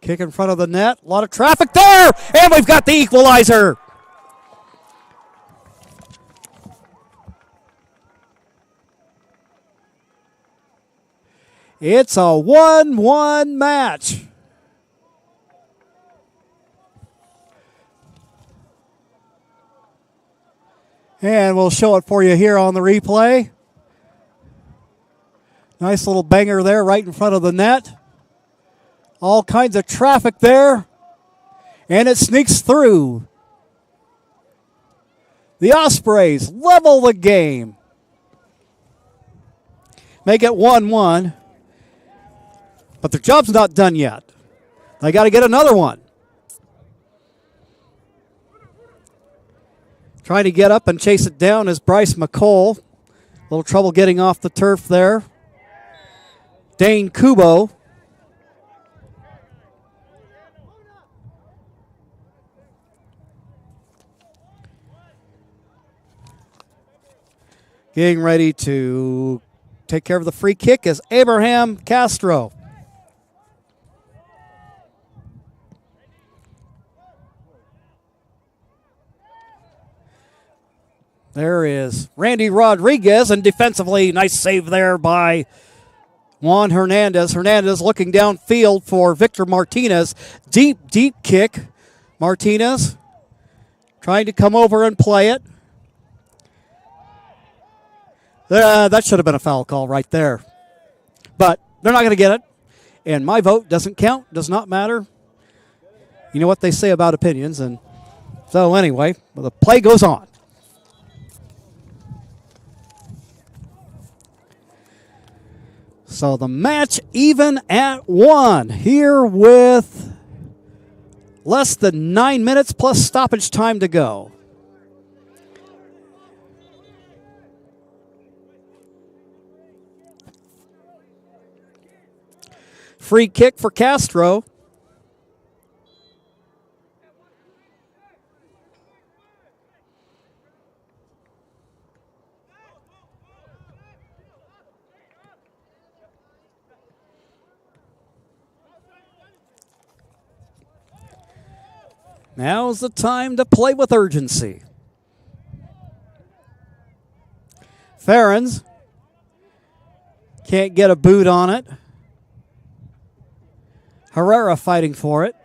Kick in front of the net. A lot of traffic there. And we've got the equalizer. It's a 1-1 match. And we'll show it for you here on the replay. Nice little banger there right in front of the net. All kinds of traffic there. And it sneaks through. The Ospreys level the game. Make it 1-1. But their job's not done yet. They got to get another one. Trying to get up and chase it down is Bryce McCall. A little trouble getting off the turf there. Dane Kubo. Getting ready to take care of the free kick is Abraham Castro. There is Randy Rodriguez, and defensively, nice save there by Juan Hernandez. Hernandez looking downfield for Victor Martinez. Deep kick. Martinez trying to come over and play it. That should have been a foul call right there. But they're not going to get it. And my vote doesn't count, does not matter. You know what they say about opinions. And so anyway, the play goes on. So the match even at 1 here with less than 9 minutes plus stoppage time to go. Free kick for Castro. Now's the time to play with urgency. Ferens can't get a boot on it. Herrera fighting for it.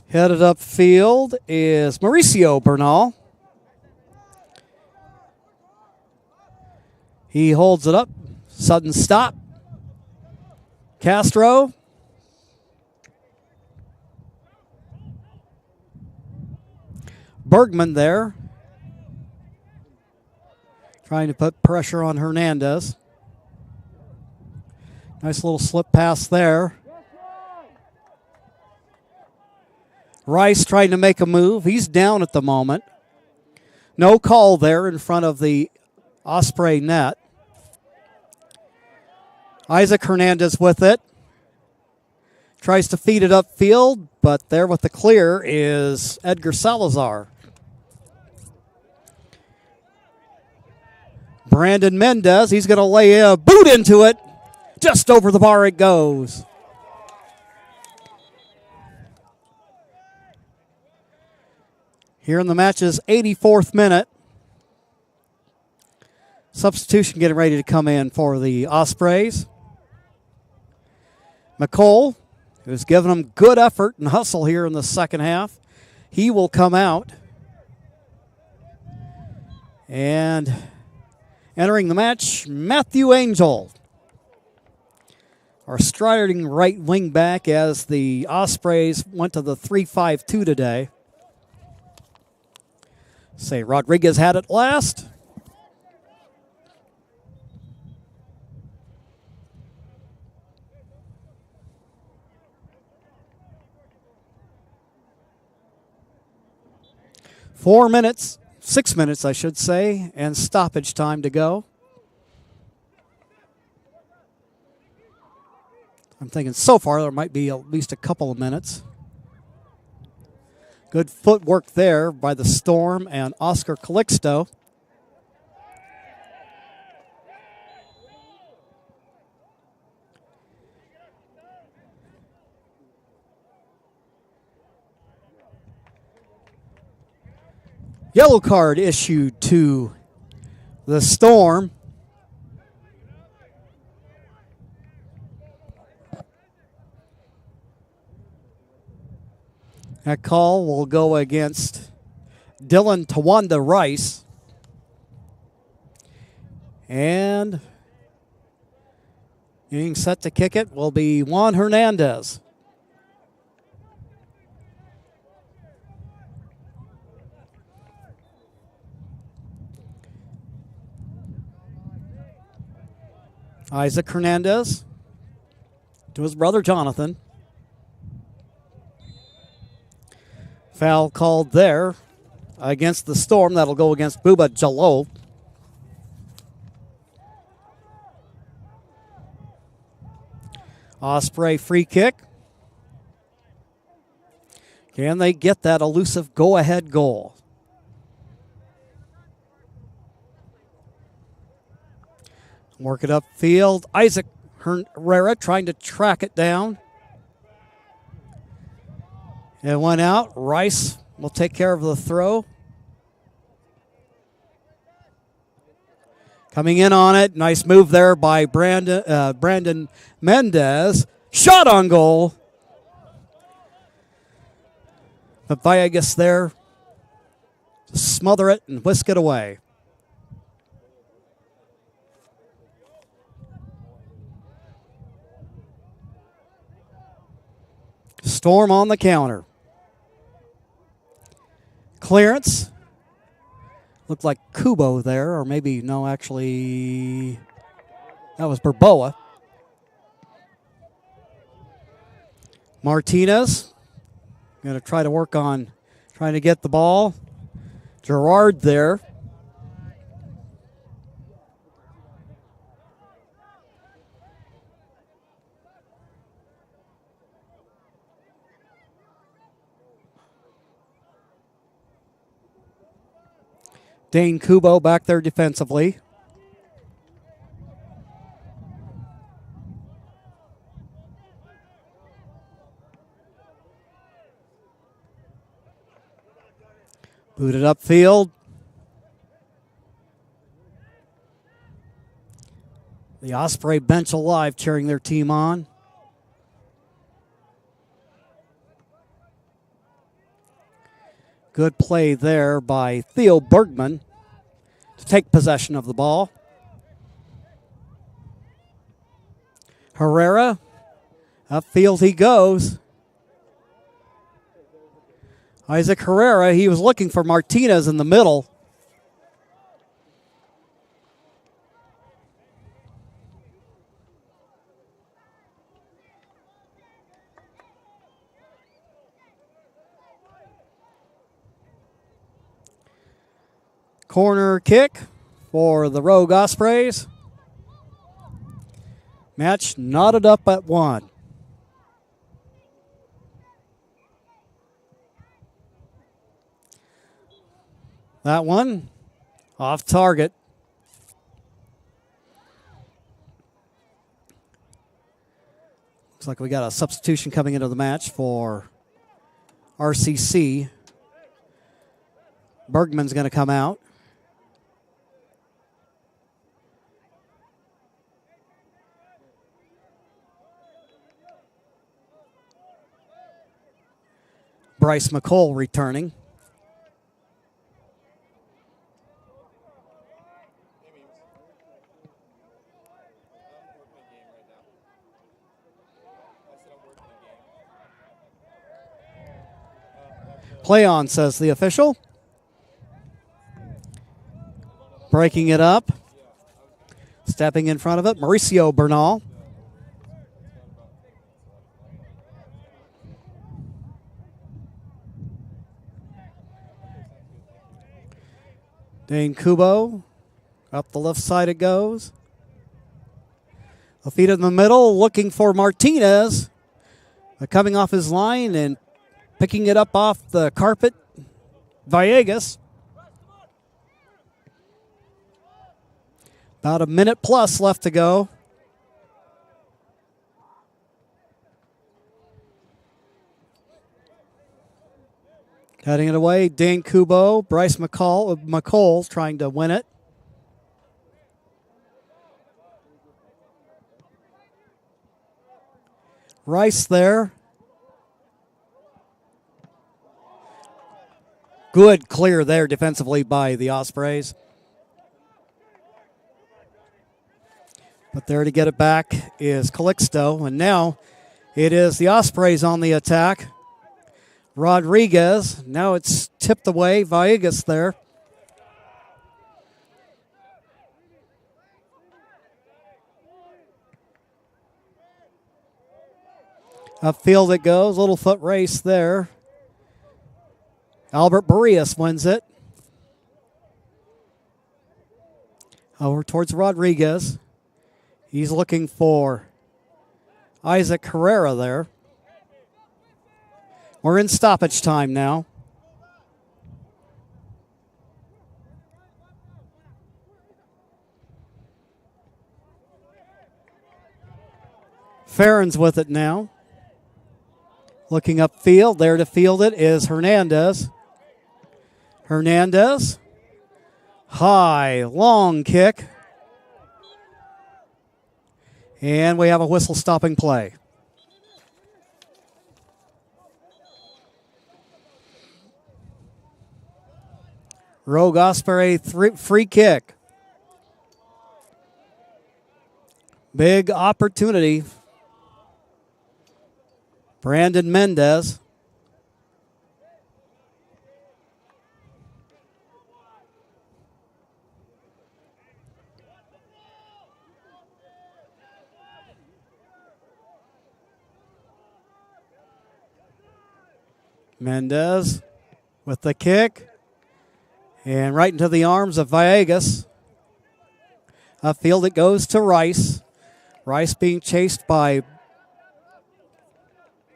Headed upfield is Mauricio Bernal. He holds it up. Sudden stop. Castro. Bergman there. Trying to put pressure on Hernandez. Nice little slip pass there. Rice trying to make a move. He's down at the moment. No call there in front of the Osprey net. Isaac Hernandez with it. Tries to feed it upfield, but there with the clear is Edgar Salazar. Brandon Mendez, he's going to lay a boot into it. Just over the bar it goes. Here in the match's 84th minute. Substitution getting ready to come in for the Ospreys. McCall, who's given them good effort and hustle here in the second half, he will come out. And entering the match, Matthew Angel, our striding right wing back as the Ospreys went to the 3-5-2 today. Say Rodriguez had it last. Six minutes, I should say, and stoppage time to go. I'm thinking so far there might be at least a couple of minutes. Good footwork there by the Storm and Oscar Calixto. Yellow card issued to the Storm. That call will go against Dylan Tawanda Rice. And getting set to kick it will be Juan Hernandez. Isaac Hernandez to his brother Jonathan. Foul called there against the Storm. That'll go against Buba Jallo. Osprey free kick. Can they get that elusive go-ahead goal? Work it upfield. Isaac Herrera trying to track it down. It went out. Rice will take care of the throw. Coming in on it. Nice move there by Brandon Mendez. Shot on goal. But Villegas there to smother it and whisk it away. Storm on the counter. Clearance. Looked like Kubo there, or maybe, no, actually, that was Berboa. Martinez going to try to work on trying to get the ball. Gerard there. Dane Kubo back there defensively. Booted upfield. The Osprey bench alive, cheering their team on. Good play there by Theo Bergman to take possession of the ball. Herrera, upfield he goes. Isaac Herrera, he was looking for Martinez in the middle. Corner kick for the Rogue Ospreys. Match knotted up at 1. That one off target. Looks like we got a substitution coming into the match for RCC. Bergman's going to come out. Bryce McCole returning. Play on, says the official. Breaking it up. Stepping in front of it, Mauricio Bernal. Dane Kubo, up the left side it goes. The feet in the middle, looking for Martinez. Coming off his line and picking it up off the carpet, Villegas. About a minute plus left to go. Heading it away, Dane Kubo, Bryce McCall trying to win it. Rice there. Good clear there defensively by the Ospreys. But there to get it back is Calixto. And now it is the Ospreys on the attack. Rodriguez. Now it's tipped away. Villegas there. Upfield it goes. Little foot race there. Albert Barrios wins it. Over towards Rodriguez. He's looking for Isaac Herrera there. We're in stoppage time now. Farron's with it now. Looking upfield. There to field it is Hernandez. Hernandez. High, long kick. And we have a whistle stopping play. Rogue Osprey free kick. Big opportunity. Brandon Mendez. Mendez with the kick. And right into the arms of Villegas. Upfield it goes to Rice. Rice being chased by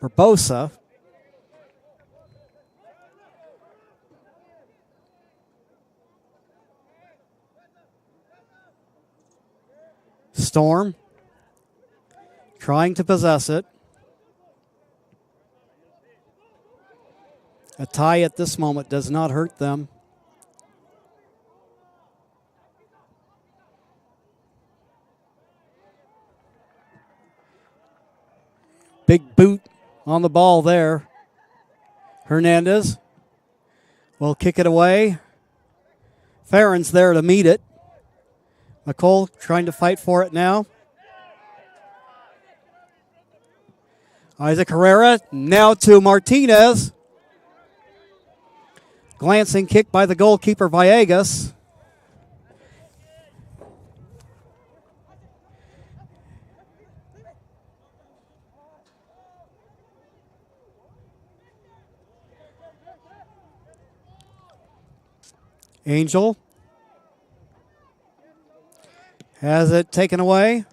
Barbosa. Storm trying to possess it. A tie at this moment does not hurt them. Big boot on the ball there. Hernandez will kick it away. Farron's there to meet it. McCall trying to fight for it now. Isaac Herrera now to Martinez. Glancing kick by the goalkeeper Villegas. Angel has it taken away.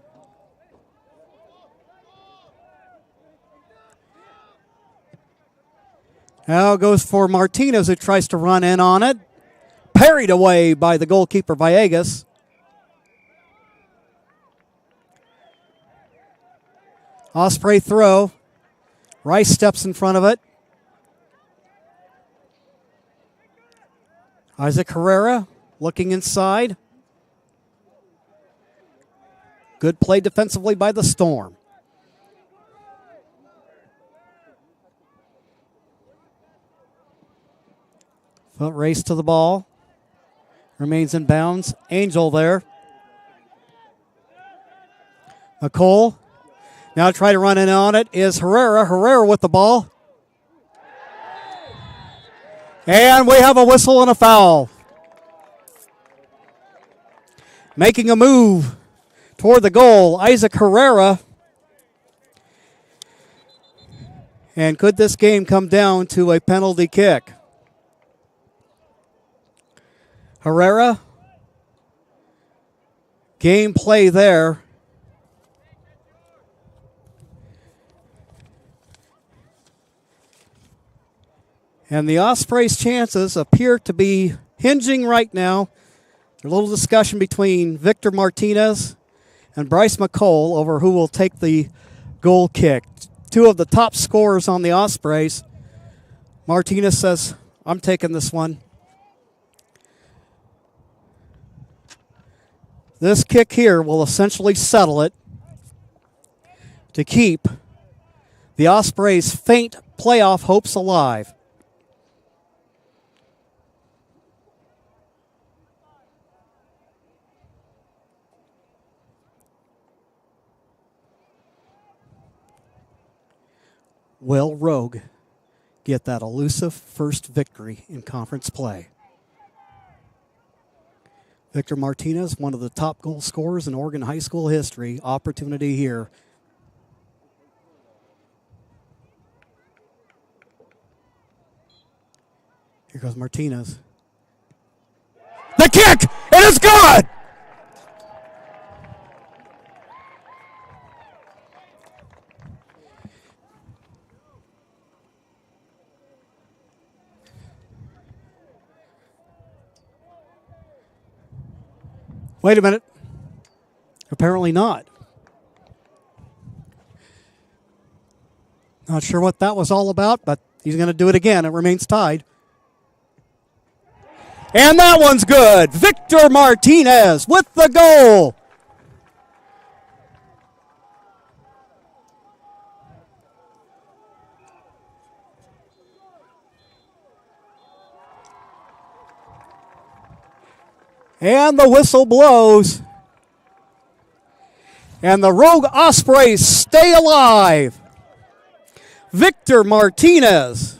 Now goes for Martinez, who tries to run in on it. Parried away by the goalkeeper Villegas. Osprey throw. Rice steps in front of it. Isaac Herrera looking inside. Good play defensively by the Storm. Foot race to the ball. Remains in bounds. Angel there. McCall. Now try to run in on it is Herrera. Herrera with the ball. And we have a whistle and a foul. Making a move toward the goal, Isaac Herrera. And could this game come down to a penalty kick? Herrera. Game play there. And the Ospreys' chances appear to be hinging right now. A little discussion between Victor Martinez and Bryce McCall over who will take the goal kick. Two of the top scorers on the Ospreys. Martinez says, I'm taking this one. This kick here will essentially settle it to keep the Ospreys' faint playoff hopes alive. Will Rogue get that elusive first victory in conference play? Victor Martinez, one of the top goal scorers in Oregon high school history. Opportunity here. Here goes Martinez. The kick! It is good! Wait a minute. Apparently not. Not sure what that was all about, but he's going to do it again. It remains tied. And that one's good. Victor Martinez with the goal. And the whistle blows. And the Rogue Ospreys stay alive. Victor Martinez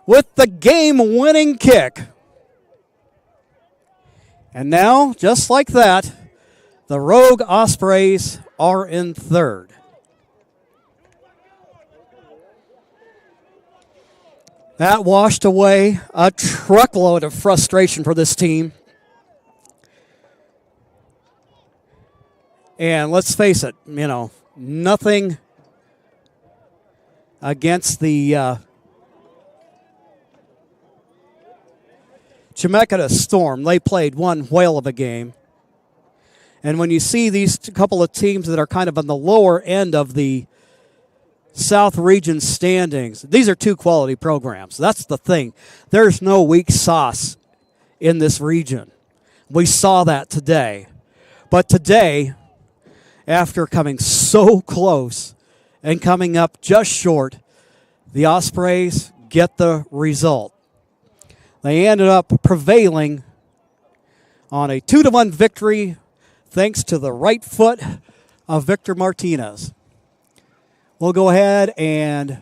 with the game-winning kick. And now, just like that, the Rogue Ospreys are in third. That washed away a truckload of frustration for this team. And let's face it, nothing against the Chemeketa Storm. They played one whale of a game. And when you see these couple of teams that are kind of on the lower end of the South Region standings, these are two quality programs. That's the thing. There's no weak sauce in this region. We saw that today. But today, after coming so close and coming up just short, the Ospreys get the result. They ended up prevailing on a 2-1 victory thanks to the right foot of Victor Martinez. We'll go ahead and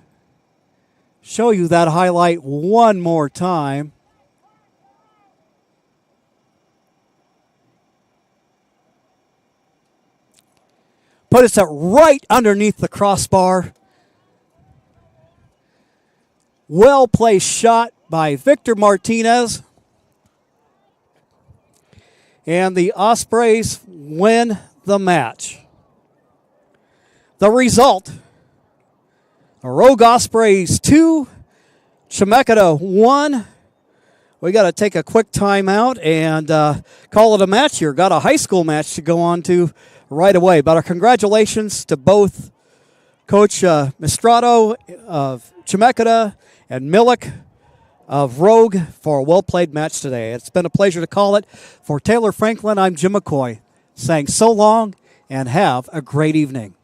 show you that highlight one more time. Put it right underneath the crossbar. Well-placed shot by Victor Martinez. And the Ospreys win the match. The result, the Rogue Ospreys 2, Chemeketa 1. We got to take a quick timeout and call it a match here. Got a high school match to go on to right away. But our congratulations to both Coach Mistrato of Chemeketa and Millick of Rogue for a well-played match today. It's been a pleasure to call it. For Taylor Franklin, I'm Jim McCoy, saying so long and have a great evening.